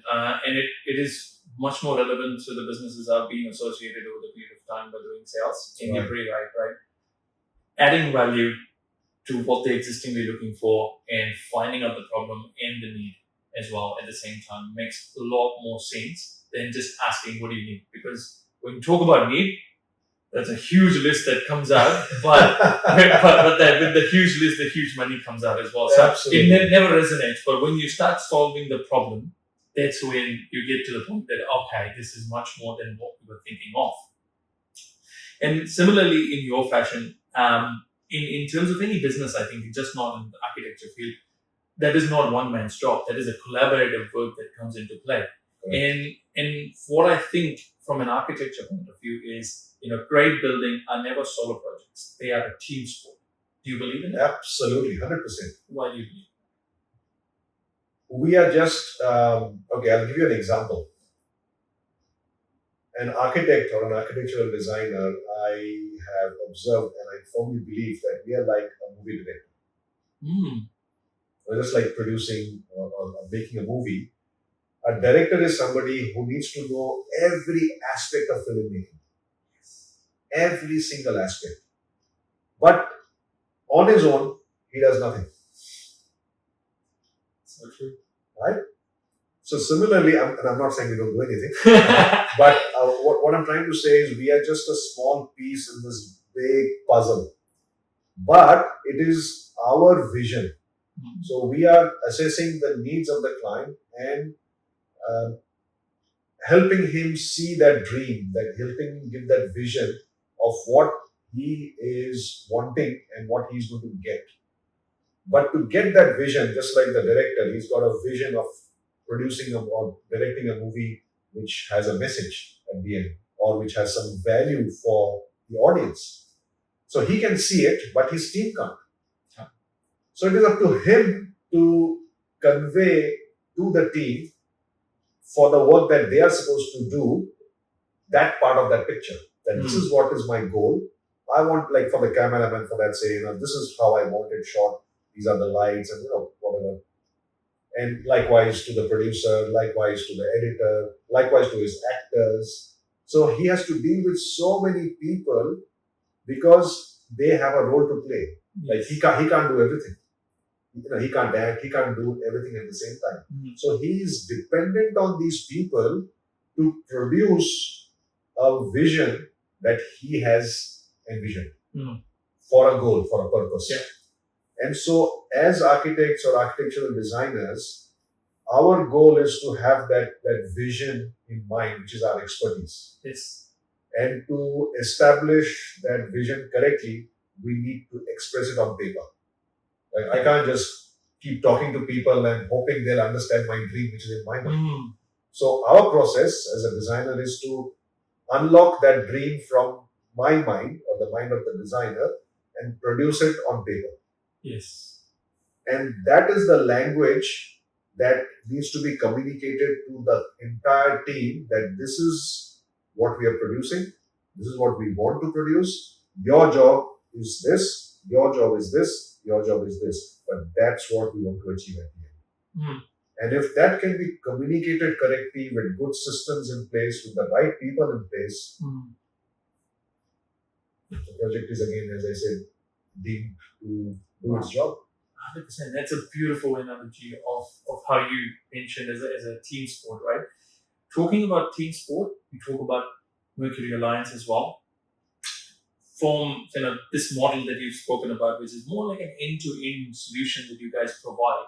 Speaker 1: And it is much more relevant to the businesses I've been associated over the period of time by doing sales. And you're pretty right? Adding value to what they're existingly looking for and finding out the problem and the need as well at the same time makes a lot more sense than just asking, what do you need? Because when you talk about need, that's a huge list that comes out, but with the huge list, the huge money comes out as well. So
Speaker 4: Absolutely.
Speaker 1: it never resonates. But when you start solving the problem, that's when you get to the point that, okay, this is much more than what we were thinking of. And similarly, in your fashion, in terms of any business, I think just not in the architecture field, that is not one man's job. That is a collaborative work that comes into play. And what I think from an architecture point of view is, great building are never solo projects. They are a team sport. Do you believe in that?
Speaker 4: Absolutely, 100%.
Speaker 1: Why do you believe?
Speaker 4: We are just, okay, I'll give you an example. An architect or an architectural designer, I have observed and I firmly believe that we are like a movie director. We're just like producing or making a movie. A director is somebody who needs to know every aspect of filmmaking. Every single aspect. But on his own, he does nothing.
Speaker 1: So true.
Speaker 4: Right? So similarly, and I'm not saying we don't do anything, but what I'm trying to say is we are just a small piece in this big puzzle. But it is our vision. So we are assessing the needs of the client and helping him see that dream, helping him give that vision of what he is wanting and what he's going to get. But to get that vision, just like the director, he's got a vision of producing or directing a movie which has a message at the end or which has some value for the audience. So he can see it, but his team can't. So it is up to him to convey to the team for the work that they are supposed to do, that part of that picture. That this is what is my goal. I want, like for the cameraman, for that, say, this is how I want it shot. These are the lights and whatever. And likewise to the producer, likewise to the editor, likewise to his actors. So he has to deal with so many people because they have a role to play. Like he can't do everything. He can't act, he can't do everything at the same time. So he is dependent on these people to produce a vision that he has envisioned for a goal, for a purpose. Yeah. And so as architects or architectural designers, our goal is to have that vision in mind, which is our expertise.
Speaker 1: Yes.
Speaker 4: And to establish that vision correctly, we need to express it on paper. Like I can't just keep talking to people and hoping they'll understand my dream, which is in my mind. So our process as a designer is to unlock that dream from my mind or the mind of the designer and produce it on paper.
Speaker 1: Yes.
Speaker 4: And that is the language that needs to be communicated to the entire team that this is what we are producing, this is what we want to produce. Your job is this, your job is this, your job is this. But that's what we want to achieve at the end.
Speaker 1: Mm.
Speaker 4: And if that can be communicated correctly with good systems in place, with the right people in place, the project is again, as I said, deemed to do its job.
Speaker 1: 100%. That's a beautiful analogy of how you mentioned as a team sport, right? Talking about team sport, we talk about Mercury Alliance as well. From this model that you've spoken about, which is more like an end-to-end solution that you guys provide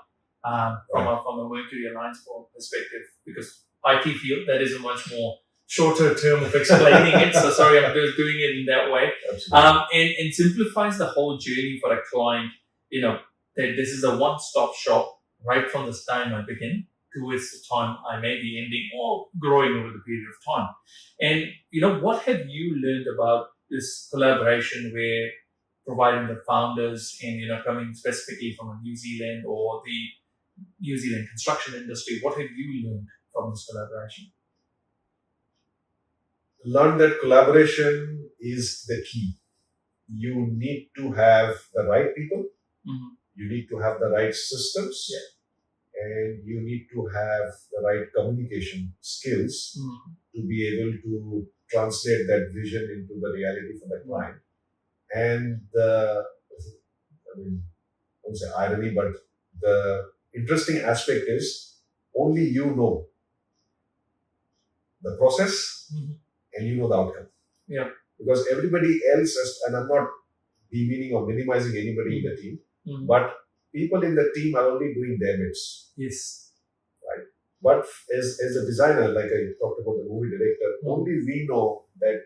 Speaker 1: from a Mercury Alliance perspective, because I feel that is a much more shorter term of explaining it. So sorry, I'm just doing it in that way.
Speaker 4: Absolutely.
Speaker 1: And simplifies the whole journey for a client. That this is a one-stop shop right from the time I begin towards the time I may be ending or growing over the period of time. And what have you learned about this collaboration where providing the founders and coming specifically from a New Zealand or the New Zealand construction industry, what have you learned from this collaboration?
Speaker 4: Learn that collaboration is the key. You need to have the right people, you need to have the right systems, and you need to have the right communication skills to be able to translate that vision into the reality for the client. And I won't say irony, but the interesting aspect is only you know the process and you know the outcome.
Speaker 1: Yeah.
Speaker 4: Because everybody else has, and I'm not demeaning or minimizing anybody in the team, but people in the team are only doing their bits.
Speaker 1: Yes.
Speaker 4: Right. But as a designer, like I talked about the movie director, only we know that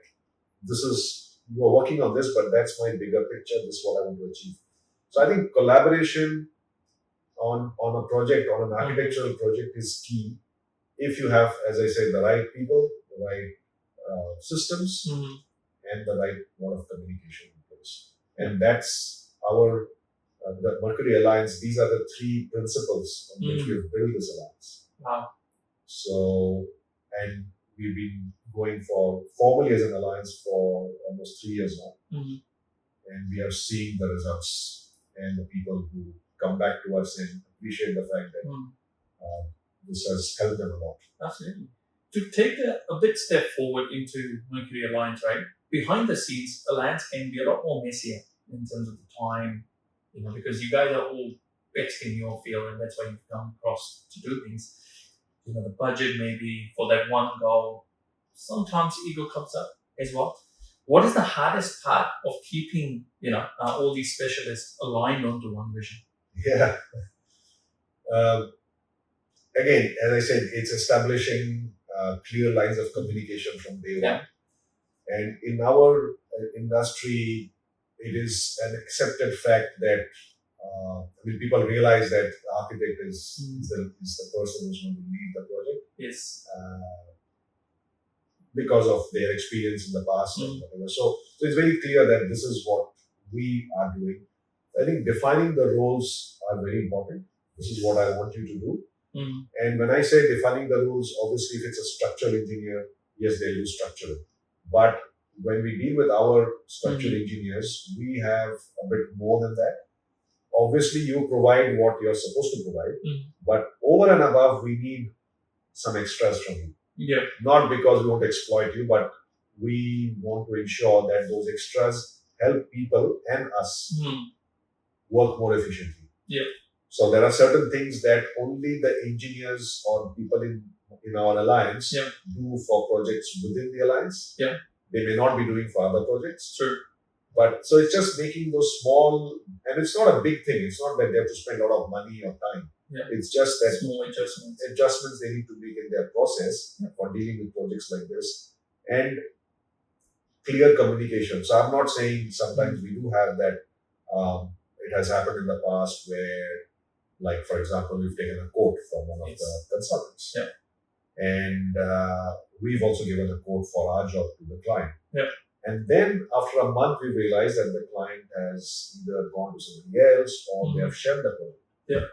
Speaker 4: you are working on this, but that's my bigger picture, this is what I want to achieve. So I think collaboration on a project, on an architectural project is key. If you have, as I said, the right people, the right systems, and the right mode of communication in place. And that's the Mercury Alliance. These are the three principles on which we have built this alliance.
Speaker 1: Wow.
Speaker 4: So, and we've been going formally as an alliance for almost 3 years now. And we are seeing the results and the people who come back to us and appreciate the fact that this has helped them a lot.
Speaker 1: Absolutely. To take a bit step forward into Mercury Alliance, right? Behind the scenes, Alliance can be a lot more messier in terms of the time, because you guys are all best in your field, and that's why you've come across to do things. The budget may be for that one goal. Sometimes ego comes up as well. What is the hardest part of keeping, all these specialists aligned onto one vision?
Speaker 4: Yeah. Again, as I said, it's establishing clear lines of communication from day one. And in our industry, it is an accepted fact that people realize that the architect is the person who's going to lead the project.
Speaker 1: Yes.
Speaker 4: Because of their experience in the past and whatever. So it's very clear that this is what we are doing. I think defining the roles are very important. This is what I want you to do. And when I say defining the rules, obviously if it's a structural engineer, yes, they'll do structural. But when we deal with our structural engineers, we have a bit more than that. Obviously, you provide what you're supposed to provide, but over and above, we need some extras from you.
Speaker 1: Yeah.
Speaker 4: Not because we want to exploit you, but we want to ensure that those extras help people and us work more efficiently.
Speaker 1: Yeah.
Speaker 4: So there are certain things that only the engineers or people in our alliance do for projects within the alliance.
Speaker 1: Yeah.
Speaker 4: They may not be doing for other projects.
Speaker 1: Sure.
Speaker 4: But so it's just making those small, and it's not a big thing. It's not that they have to spend a lot of money or time.
Speaker 1: Yeah.
Speaker 4: It's just that
Speaker 1: small adjustments
Speaker 4: they need to make in their process for dealing with projects like this, and clear communication. So I'm not saying sometimes we do have that. It has happened in the past where, like for example, we've taken a quote from one of the consultants, and we've also given a quote for our job to the client.
Speaker 1: Yeah.
Speaker 4: And then after a month, we realized that the client has either gone to somebody else or they have shared the project.
Speaker 1: Yeah.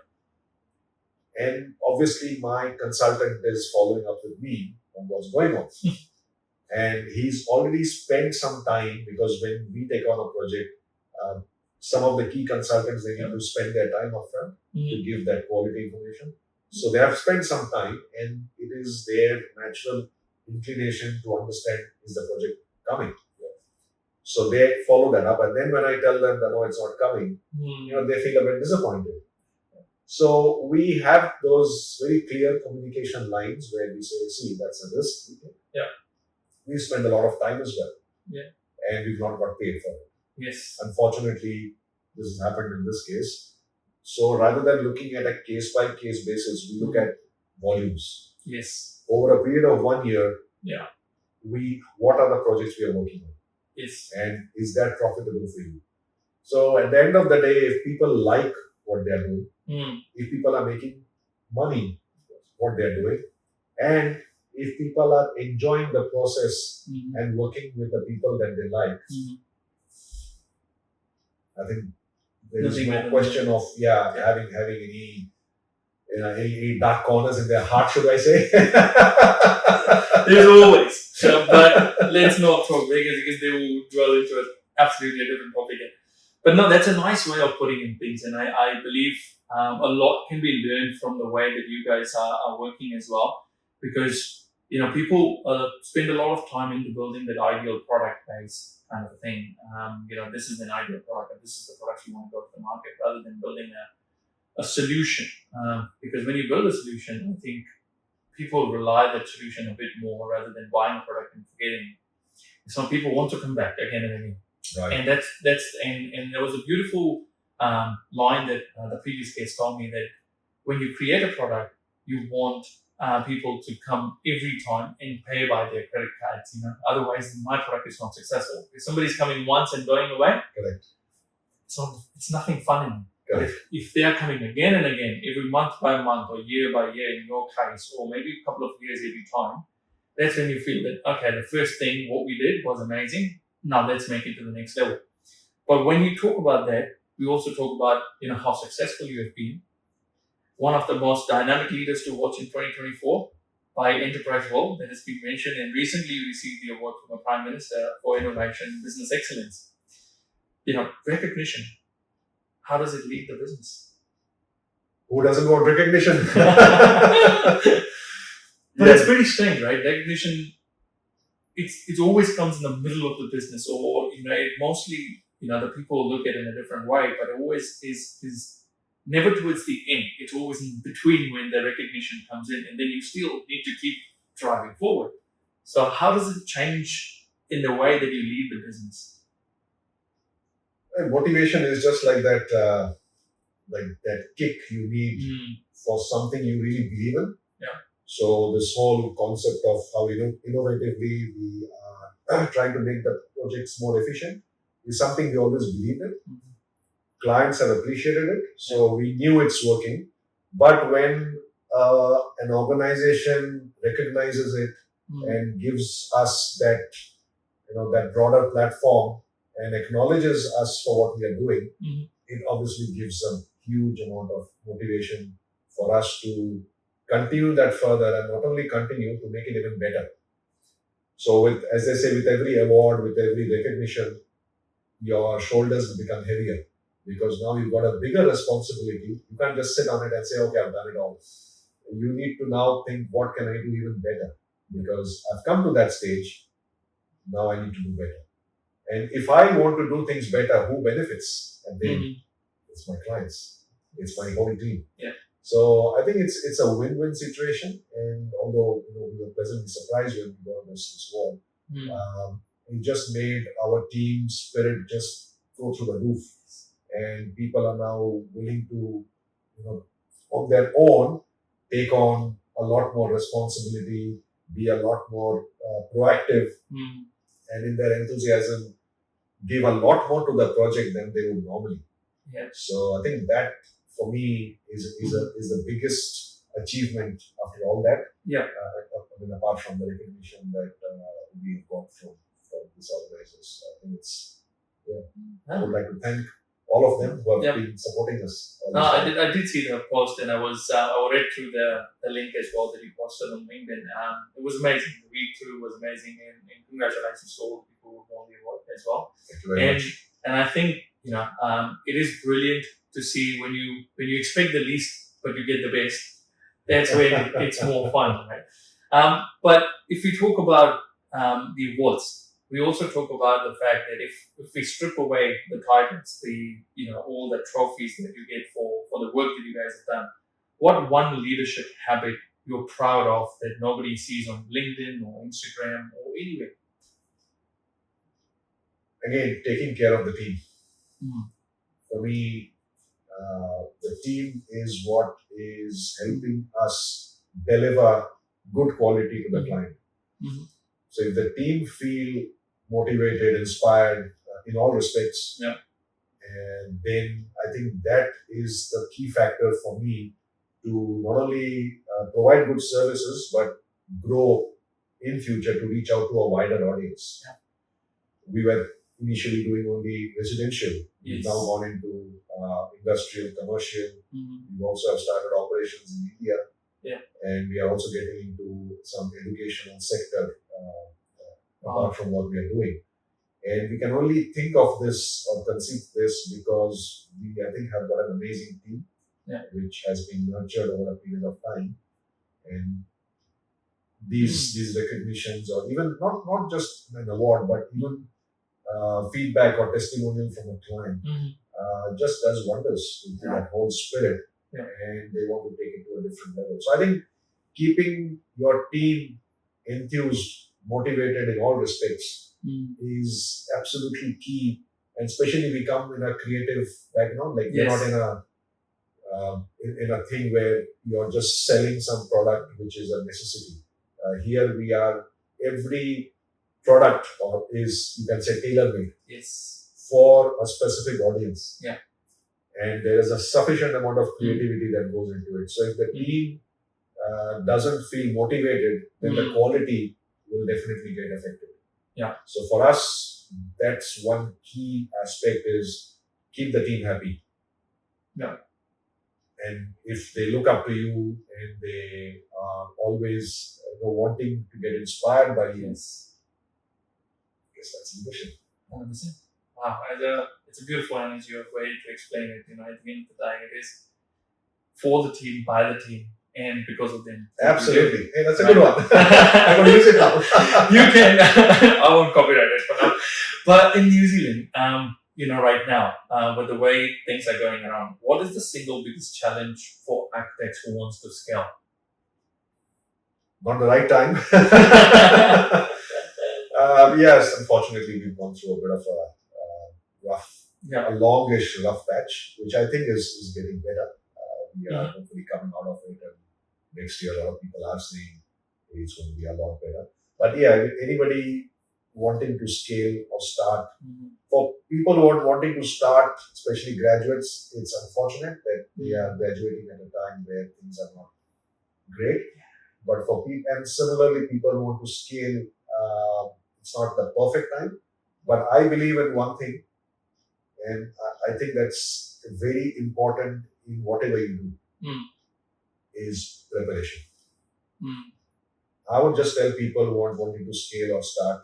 Speaker 4: And obviously, my consultant is following up with me on what's going on. And he's already spent some time, because when we take on a project, some of the key consultants, they need to spend their time upfront to give that quality information. So they have spent some time, and it is their natural inclination to understand, is the project coming? So they follow that up. And then when I tell them that, no, it's not coming, they feel a bit disappointed. So we have those very clear communication lines where we say, see, that's a risk.
Speaker 1: Yeah.
Speaker 4: We spend a lot of time as well.
Speaker 1: Yeah.
Speaker 4: And we've not got paid for it.
Speaker 1: Yes.
Speaker 4: Unfortunately, this has happened in this case. So rather than looking at a case-by-case basis, we look at volumes.
Speaker 1: Yes.
Speaker 4: Over a period of 1 year,
Speaker 1: Yeah.
Speaker 4: what are the projects we are working on?
Speaker 1: Yes.
Speaker 4: And is that profitable for you? So at the end of the day, if people like what they are doing, if people are making money, what they are doing, and if people are enjoying the process and working with the people that they like, I think there is no question of having any dark corners in their heart, should I say?
Speaker 1: There's always, but let's not talk Vegas because they will dwell into it absolutely a different topic. But no, that's a nice way of putting in things, and I believe a lot can be learned from the way that you guys are working as well, because people spend a lot of time into building that ideal product-based kind of a thing. This is an ideal product, and this is the product you want to go to the market, rather than building a solution. Because when you build a solution, I think people rely that solution a bit more rather than buying a product and forgetting. Some people want to come back again and again.
Speaker 4: Right.
Speaker 1: And and there was a beautiful line that the previous guest told me, that when you create a product, you want people to come every time and pay by their credit cards. Otherwise, my product is not successful. If somebody's coming once and going away,
Speaker 4: correct,
Speaker 1: it's nothing fun in it. But if they are coming again and again, every month by month or year by year in your case, or maybe a couple of years every time, that's when you feel that, okay, the first thing, what we did was amazing. Now let's make it to the next level. But when you talk about that, we also talk about how successful you have been. One of the most dynamic leaders to watch in 2024 by Enterprise World that has been mentioned, and recently you received the award from the Prime Minister for Innovation and Business Excellence. Recognition. How does it lead the business?
Speaker 4: Who doesn't want recognition?
Speaker 1: But it's pretty strange, right? Recognition, it always comes in the middle of the business, or it mostly the people look at it in a different way, but it always is never towards the end. It's always in between when the recognition comes in, and then you still need to keep driving forward. So how does it change in the way that you lead the business?
Speaker 4: And motivation is just like that kick you need for something you really believe in.
Speaker 1: Yeah.
Speaker 4: So this whole concept of how innovatively we are trying to make the projects more efficient is something we always believed in. Clients have appreciated it, so we knew it's working. But when an organization recognizes it and gives us that broader platform and acknowledges us for what we are doing, it obviously gives a huge amount of motivation for us to continue that further, and not only continue, to make it even better. So as they say, with every award, with every recognition, your shoulders will become heavier, because now you've got a bigger responsibility. You can't just sit on it and say, okay, I've done it all. You need to now think, what can I do even better? Because I've come to that stage, now I need to do better. And if I want to do things better, who benefits? And then it's my clients, it's my whole team.
Speaker 1: Yeah.
Speaker 4: So I think it's a win-win situation. And although we were pleasantly surprised when we got this award, it just made our team spirit just go through the roof. And people are now willing to, on their own, take on a lot more responsibility, be a lot more proactive, and in their enthusiasm, give a lot more to the project than they would normally.
Speaker 1: Yeah.
Speaker 4: So I think that, for me, is the biggest achievement after all that.
Speaker 1: Yeah.
Speaker 4: I mean, apart from the recognition that we've got from these organizers. I think it's, I would like to thank all of them who have
Speaker 1: Yeah.
Speaker 4: been supporting us. all
Speaker 1: No,
Speaker 4: this
Speaker 1: I
Speaker 4: time.
Speaker 1: did see the post, and I read through the link as well that you posted on LinkedIn. It was amazing. The read through was amazing, and congratulations to all the people who won the award as well.
Speaker 4: Thank you very
Speaker 1: And
Speaker 4: much.
Speaker 1: and I think it is brilliant to see when you expect the least but you get the best. That's when it's more fun, right? But if we talk about the awards, we also talk about the fact that if we strip away the titles, all the trophies that you get for the work that you guys have done, what one leadership habit you're proud of that nobody sees on LinkedIn or Instagram or anywhere?
Speaker 4: Again, taking care of the team.
Speaker 1: Mm.
Speaker 4: For me, the team is what is helping us deliver good quality to the client.
Speaker 1: Mhm.
Speaker 4: So if the team feel motivated, inspired in all respects,
Speaker 1: Yeah.
Speaker 4: and then I think that is the key factor for me to not only provide good services but grow in future to reach out to a wider audience.
Speaker 1: Yeah.
Speaker 4: We were initially doing only residential. We've
Speaker 1: Yes.
Speaker 4: now gone into industrial, commercial.
Speaker 1: Mhm.
Speaker 4: We also have started operations in India.
Speaker 1: Yeah.
Speaker 4: And we are also getting into some educational sector apart from what we are doing. And we can only think of this or conceive this because we, I think, have got an amazing team,
Speaker 1: Yeah.
Speaker 4: which has been nurtured over a period of time. And these recognitions, or even not just an award, but even feedback or testimonial from a client,
Speaker 1: Mhm.
Speaker 4: just does wonders to that whole spirit,
Speaker 1: Yeah.
Speaker 4: and they want to take it to a different level. So I think keeping your team enthused, motivated in all respects is absolutely key, and especially we come in a creative background, like we're
Speaker 1: Yes.
Speaker 4: not in a thing where you're just selling some product which is a necessity. Here we are, every product or is, you can say, tailor-made
Speaker 1: Yes.
Speaker 4: for a specific audience.
Speaker 1: Yeah.
Speaker 4: And there is a sufficient amount of creativity that goes into it. So if the team doesn't feel motivated, then the quality will definitely get affected.
Speaker 1: Yeah.
Speaker 4: So for us, that's one key aspect is keep the team happy.
Speaker 1: Yeah.
Speaker 4: And if they look up to you and they are always wanting to get inspired by you,
Speaker 1: Yes.
Speaker 4: I guess that's leadership.
Speaker 1: 100%. Wow, it's a beautiful energy of way to explain it. At the end of the day, it is for the team, by the team, and because of them.
Speaker 4: Absolutely. Hey, that's a good one. I'm going to use it now.
Speaker 1: You can. I won't copyright it for now. But in New Zealand, right now, with the way things are going around, what is the single biggest challenge for architects who wants to scale?
Speaker 4: Not the right time. Yes, unfortunately, we've gone through a bit of a a longish rough patch, which I think is getting better. We are hopefully coming out of it, and next year a lot of people are saying it's going to be a lot better. But yeah, anybody wanting to scale or start, for people who are wanting to start, especially graduates, it's unfortunate that they are graduating at a time where things are not great. But for people, and similarly, people who want to scale, it's not the perfect time. But I believe in one thing, and I think that's very important in whatever you do, is preparation. I would just tell people who are wanting to scale or start,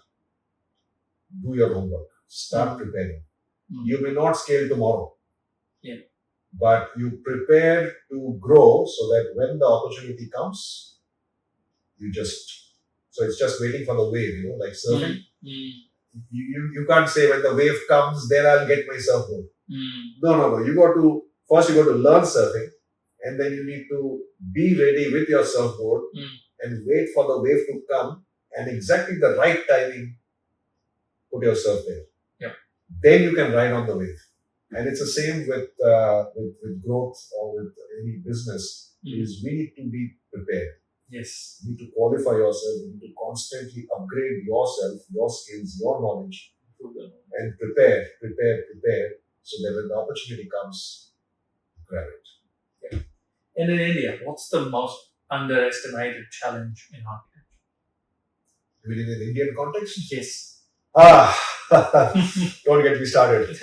Speaker 4: do your homework, start preparing. You may not scale tomorrow, but you prepare to grow so that when the opportunity comes, so it's just waiting for the wave, like surfing. You can't say when the wave comes, then I'll get my surfboard. No. You got to learn surfing, and then you need to be ready with your surfboard and wait for the wave to come, and exactly the right timing, put your surf there.
Speaker 1: Yeah.
Speaker 4: Then you can ride on the wave. And it's the same with growth or with any business, is we need to be prepared.
Speaker 1: Yes.
Speaker 4: You need to qualify yourself, you need to constantly upgrade yourself, your skills, your knowledge, and prepare, so that when the opportunity comes, grab it.
Speaker 1: And in India, what's the most underestimated challenge in architecture?
Speaker 4: You mean in the Indian context?
Speaker 1: Yes.
Speaker 4: Don't get me started.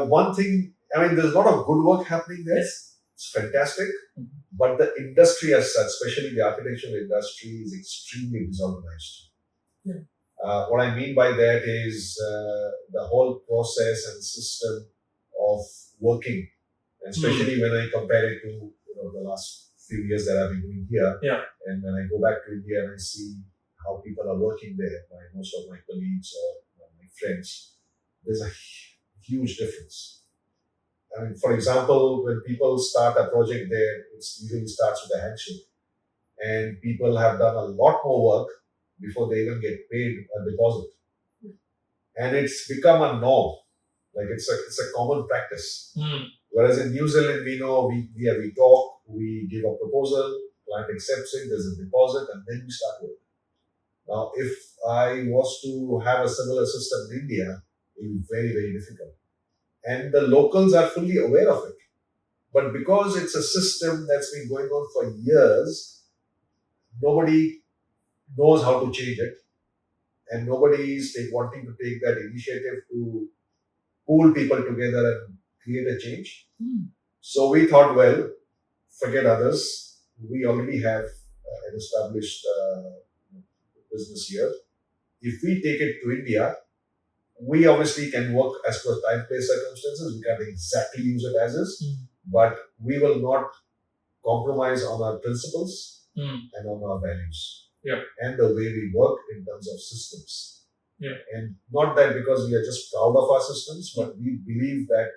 Speaker 4: One thing, I mean, there's a lot of good work happening there.
Speaker 1: Yes.
Speaker 4: It's fantastic.
Speaker 1: Mhm.
Speaker 4: But the industry as such, especially the architectural industry, is extremely disorganized.
Speaker 1: Yeah.
Speaker 4: What I mean by that is the whole process and system of working, and especially when I compare it to the last few years that I've been doing here.
Speaker 1: Yeah.
Speaker 4: And when I go back to India and I see how people are working there, by most of my colleagues or my friends, there's a huge difference. I mean, for example, when people start a project there, it usually starts with a handshake. And people have done a lot more work before they even get paid a deposit. And it's become a norm. Like it's a common practice.
Speaker 1: Mm.
Speaker 4: Whereas in New Zealand, we know we talk, we give a proposal, client accepts it, there's a deposit, and then we start work. Now, if I was to have a similar system in India, it would be very, very difficult. And the locals are fully aware of it. But because it's a system that's been going on for years, nobody knows how to change it. And nobody is wanting to take that initiative to pull people together and create a change.
Speaker 1: Mm.
Speaker 4: So we thought, well, forget others. We already have an established business here. If we take it to India, we obviously can work as per time, place, circumstances. We can't exactly use it as is, but we will not compromise on our principles and on our values.
Speaker 1: Yeah.
Speaker 4: And the way we work in terms of systems.
Speaker 1: Yeah.
Speaker 4: And not that because we are just proud of our systems, but we believe that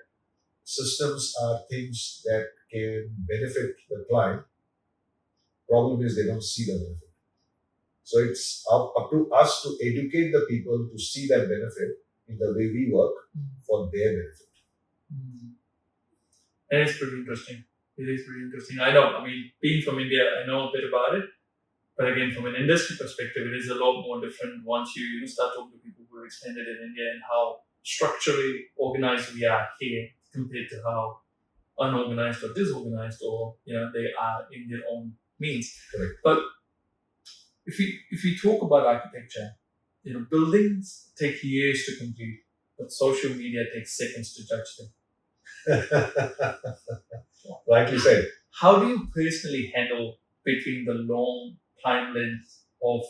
Speaker 4: systems are things that can benefit the client. Problem is they don't see the benefit. So it's up to us to educate the people to see that benefit in the way we work for their benefit.
Speaker 1: And it's pretty interesting. It is pretty interesting. I know, I mean, being from India, I know a bit about it. But again, from an industry perspective, it is a lot more different once you start talking to people who have expanded in India and how structurally organized we are here compared to how unorganized or disorganized or they are in their own means.
Speaker 4: Correct.
Speaker 1: But if we talk about architecture, buildings take years to complete, but social media takes seconds to judge them.
Speaker 4: Rightly said.
Speaker 1: How do you personally handle between the long time length of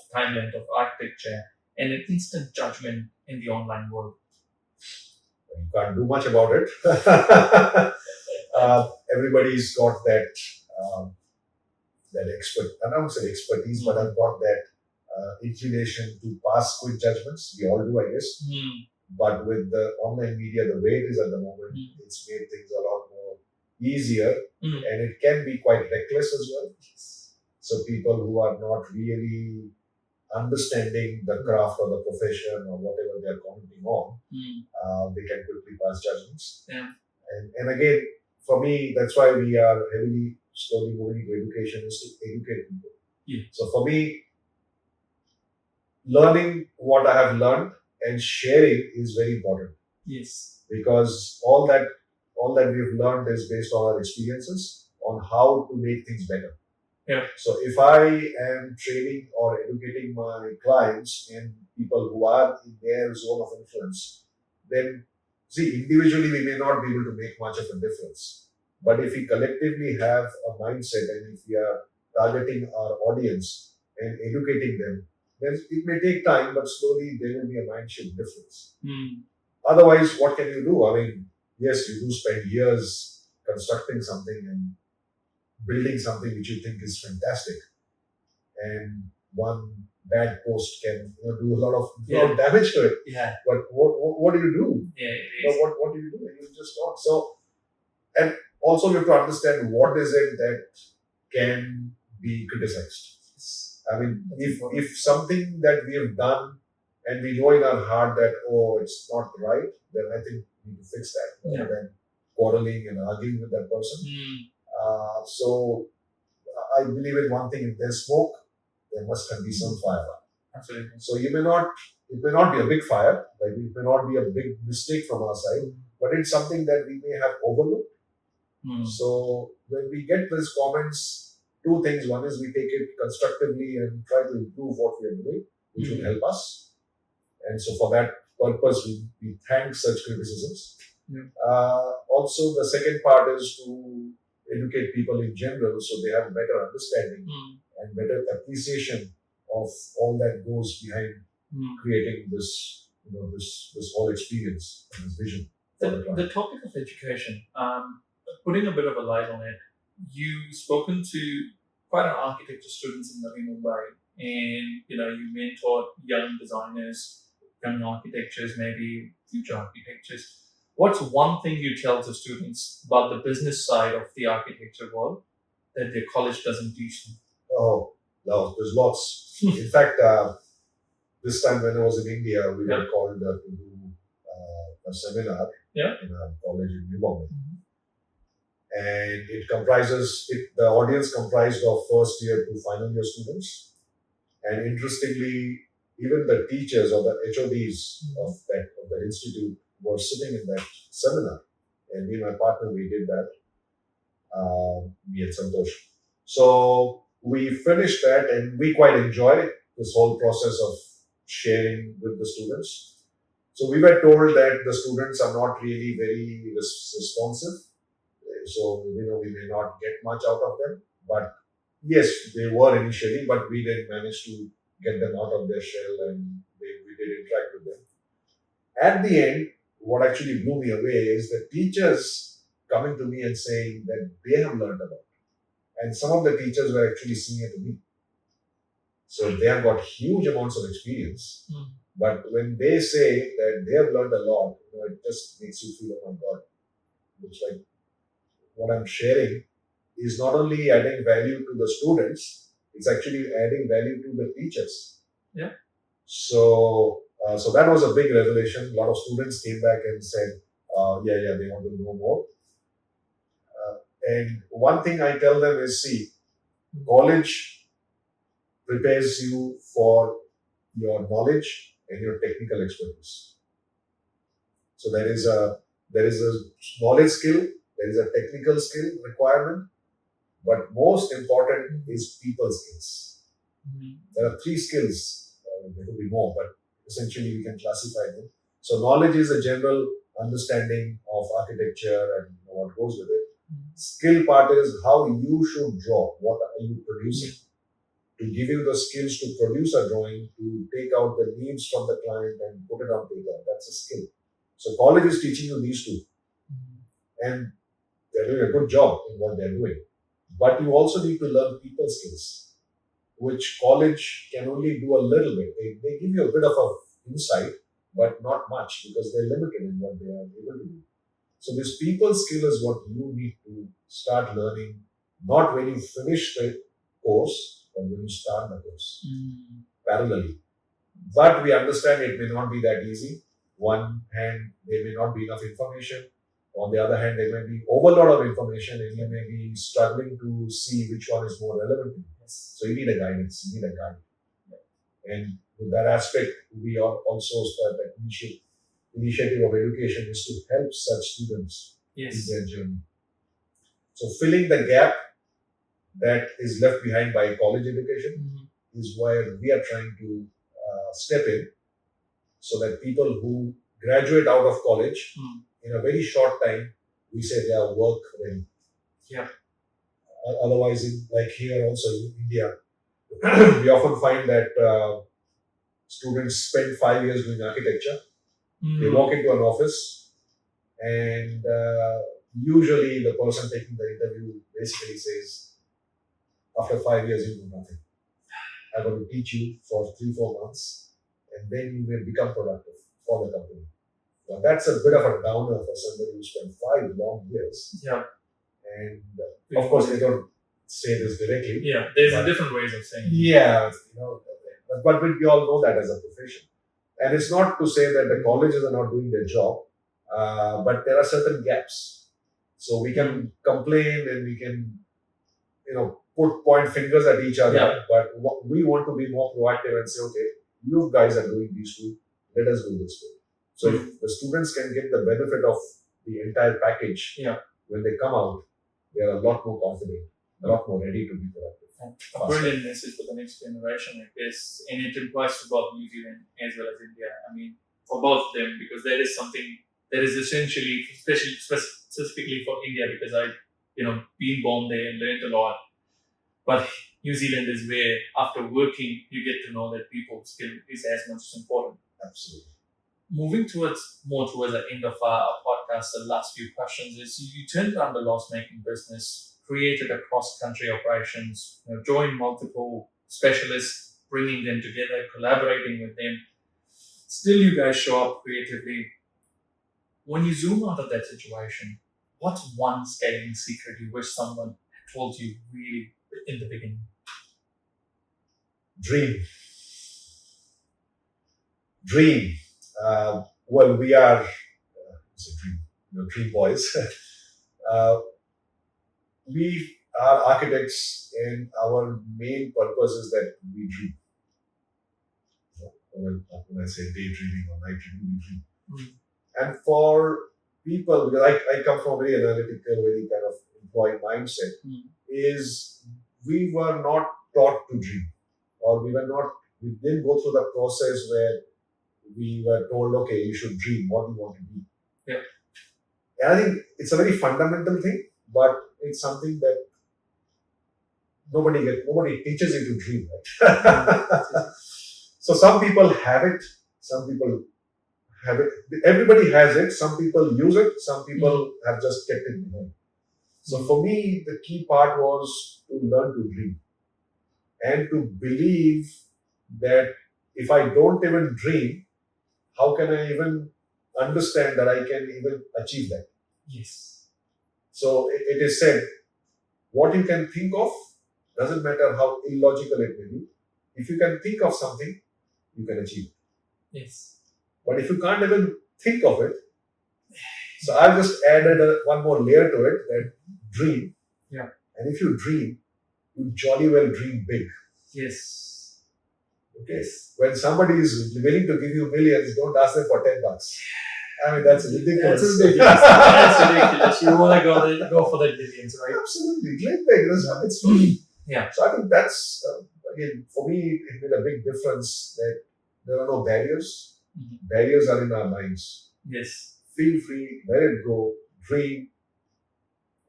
Speaker 1: architecture and an instant judgment in the online world?
Speaker 4: You can't do much about it. Everybody's got that I don't say expertise, but I've got that inclination to pass quick judgments. We all do, I guess. But with the online media, the way it is at the moment, it's made things a lot more easier, and it can be quite reckless as well. So people who are not really understanding the craft or the profession or whatever they are commenting on, they can quickly pass judgments.
Speaker 1: Yeah.
Speaker 4: And again, for me, that's why we are heavily slowly moving to education, is to educate people.
Speaker 1: Yeah.
Speaker 4: So for me, learning what I have learned and sharing is very important.
Speaker 1: Yes.
Speaker 4: Because all that we've learned is based on our experiences on how to make things better.
Speaker 1: Yeah.
Speaker 4: So if I am training or educating my clients and people who are in their zone of influence, then see, individually we may not be able to make much of a difference. But if we collectively have a mindset and if we are targeting our audience and educating them, then it may take time, but slowly there will be a mind shift difference. Otherwise, what can you do? I mean, yes, you do spend years constructing something and building something which you think is fantastic, and one bad post can do a lot of damage to it.
Speaker 1: Yeah.
Speaker 4: But what do you do?
Speaker 1: Yeah.
Speaker 4: What do you do? You just don't. So, and also you have to understand what is it that can be criticized. I mean, if something that we have done and we know in our heart that it's not right, then I think we need to fix that rather than quarreling and arguing with that person. So I believe in one thing: if there's smoke, there must be some fire.
Speaker 1: Absolutely.
Speaker 4: So it may not be a big fire, like it may not be a big mistake from our side, but it's something that we may have overlooked. So when we get these comments, two things. One is we take it constructively and try to improve what we are doing, which will help us. And so for that purpose, we thank such criticisms. Also, the second part is to educate people in general so they have better understanding and better appreciation of all that goes behind creating this, this whole experience and this vision.
Speaker 1: The topic of education, putting a bit of a light on it, you've spoken to quite an architecture students in Navi Mumbai, and you mentor young designers, young architectures, maybe future architectures. What's one thing you tell to students about the business side of the architecture world that their college doesn't teach them?
Speaker 4: Oh, no, there's lots. In fact, this time when I was in India, we were called to do a seminar in a college in New Bombay. And the audience comprised of first year to final year students. And interestingly, even the teachers or the HODs of that institute were sitting in that seminar. And me and my partner, we did that, me and Santosh. So we finished that and we quite enjoy this whole process of sharing with the students. So we were told that the students are not really very responsive. So, we may not get much out of them. But yes, they were initially, but we did manage to get them out of their shell and we did interact with them. At the end, what actually blew me away is the teachers coming to me and saying that they have learned a lot. And some of the teachers were actually senior to me. So they have got huge amounts of experience. But when they say that they have learned a lot, it just makes you feel, oh my God, looks like what I'm sharing is not only adding value to the students, it's actually adding value to the teachers.
Speaker 1: Yeah.
Speaker 4: So that was a big revelation. A lot of students came back and said, they want to know more. And one thing I tell them is, see, college prepares you for your knowledge and your technical expertise. So there is a knowledge skill, there is a technical skill requirement, but most important is people skills. There are 3 skills. There could be more, but essentially we can classify them. So knowledge is a general understanding of architecture and what goes with it. Skill part is how you should draw. What are you producing? To give you the skills to produce a drawing, to take out the needs from the client and put it on paper. That's a skill. So college is teaching you these 2. And they're doing a good job in what they're doing. But you also need to learn people skills, which college can only do a little bit. They give you a bit of an insight, but not much because they're limited in what they are able to do. So this people skill is what you need to start learning, not when you finish the course, but when you start the course parallelly. But we understand it may not be that easy. One hand, there may not be enough information. On the other hand, there may be overload of information and you may be struggling to see which one is more relevant. So you need a guidance, you need a guide. And with that aspect, we are also start that initiative of education is to help such students in their journey. So filling the gap that is left behind by college education is where we are trying to step in so that people who graduate out of college in a very short time, we say they are work ready.
Speaker 1: Yeah.
Speaker 4: Otherwise, like here also in India, we often find that students spend 5 years doing architecture. They walk into an office and usually the person taking the interview basically says, after 5 years, you do nothing. I'm going to teach you for 3-4 months and then you will become productive for the company. Now that's a bit of a downer for somebody who spent 5 long years.
Speaker 1: Yeah.
Speaker 4: And of course, they don't say this directly.
Speaker 1: Yeah, there's different ways of saying it.
Speaker 4: Yeah, but we all know that as a profession. And it's not to say that the colleges are not doing their job, but there are certain gaps. So we can complain and we can, point fingers at each other, but we want to be more proactive and say, okay, you guys are doing these 2, let us do this way. So if the students can get the benefit of the entire package when they come out, they are a lot more confident. a lot more ready to be productive.
Speaker 1: A brilliant message for the next generation, I guess, and it applies to both New Zealand as well as India. I mean, for both of them, because that is something that is essentially, especially specifically for India, because I, been born there and learned a lot. But New Zealand is where, after working, you get to know that people's skill is as much as important.
Speaker 4: Absolutely.
Speaker 1: Moving towards the end of our podcast, the last few questions is you turned around the loss-making business, created a cross-country operations, joined multiple specialists, bringing them together, collaborating with them. Still, you guys show up creatively. When you zoom out of that situation, what's one scaling secret you wish someone had told you really in the beginning?
Speaker 4: Dream. Well, we are it's a dream, dream boys. We are architects, and our main purpose is that we dream. When I say daydreaming or night dreaming, we dream. And for people, because I come from a very analytical, very kind of employee mindset, is we were not taught to dream, or we didn't go through the process where we were told, okay, you should dream. What do you want to be?
Speaker 1: Yeah.
Speaker 4: And I think it's a very fundamental thing, but it's something that nobody teaches you to dream, right? So some people have it, some people have it. Everybody has it. Some people use it. Some people have just kept it behind. So for me, the key part was to learn to dream and to believe that if I don't even dream, how can I even understand that I can even achieve that?
Speaker 1: Yes.
Speaker 4: So it is said, what you can think of doesn't matter how illogical it may be. If you can think of something, you can achieve it.
Speaker 1: Yes.
Speaker 4: But if you can't even think of it, so I've just added one more layer to it, that dream.
Speaker 1: Yeah.
Speaker 4: And if you dream, you jolly well dream big.
Speaker 1: Yes.
Speaker 4: Okay. When somebody is willing to give you millions, don't ask them for $10. I mean, that's ridiculous.
Speaker 1: That's ridiculous. That's ridiculous. You want to go for the millions, right?
Speaker 4: Absolutely. Dream big. It's free.
Speaker 1: Yeah.
Speaker 4: So I think that's, again, for me, it made a big difference that there are no barriers. Barriers are in our minds.
Speaker 1: Yes.
Speaker 4: Feel free, let it go, dream.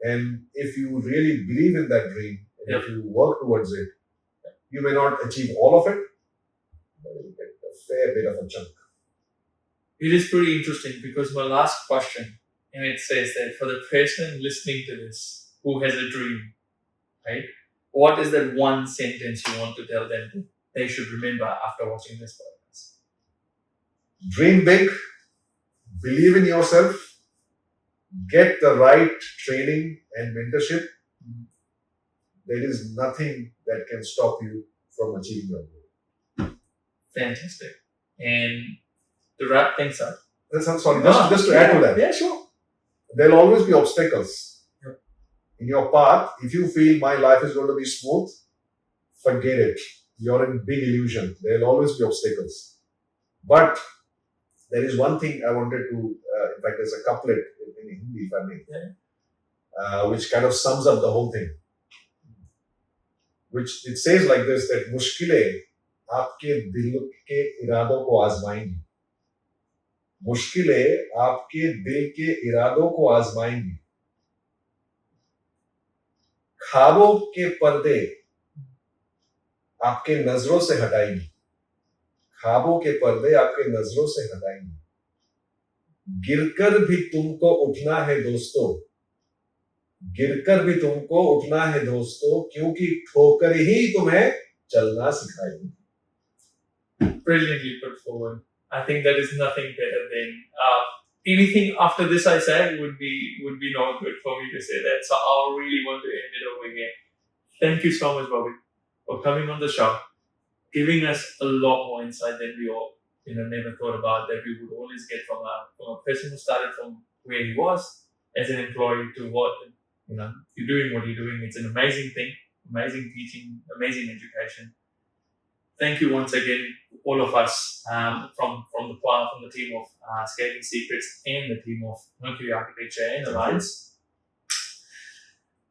Speaker 4: And if you really believe in that dream, and if you work towards it, you may not achieve all of it, but you'll get a fair bit of a chunk.
Speaker 1: It is pretty interesting because my last question, and it says that for the person listening to this who has a dream, right? What is that one sentence you want to tell them they should remember after watching this podcast?
Speaker 4: Dream big, believe in yourself, get the right training and mentorship. There is nothing that can stop you from achieving your goal.
Speaker 1: Fantastic. And to wrap things up.
Speaker 4: Just to add to that.
Speaker 1: Yeah, sure.
Speaker 4: There will always be obstacles
Speaker 1: in
Speaker 4: your path. If you feel my life is going to be smooth, forget it. You're in big illusion. There will always be obstacles. But there is one thing I wanted to, in fact, there's a couplet in Hindi, if I may, which kind of sums up the whole thing. Which it says like this, that मुश्किलें आपके दिल के इरादों को आजमाएंगी. मुश्किलें आपके दिल के इरादों को आजमाएंगी. ख्वाबों के पर्दे आपके नजरों से हटाएंगी. ख्वाबों के पर्दे आपके नजरों से हटाएंगी. गिरकर भी तुमको उठना है दोस्तों. गिरकर भी तुमको उठना है दोस्तों, क्योंकि ठोकर ही तुम्हें चलना सिखाएगी.
Speaker 1: Brilliantly put forward. I think that is nothing better than anything after this I said would be not good for me to say that. So I really want to end it over here. Thank you so much, Bobby, for coming on the show, giving us a lot more insight than we all never thought about, that we would always get from a person who started from where he was as an employee to what you're doing what you're doing. It's an amazing thing, amazing teaching, amazing education. Thank you once again, all of us from the team of Scaling Secrets and the team of Mercury Architecture and Alliance.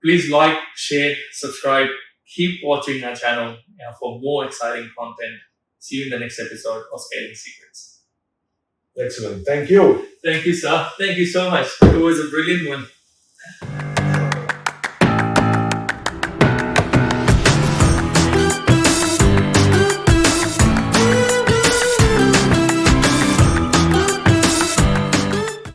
Speaker 1: Please like, share, subscribe. Keep watching our channel for more exciting content. See you in the next episode of Scaling Secrets.
Speaker 4: Excellent. Thank you.
Speaker 1: Thank you, sir. Thank you so much. It was a brilliant one.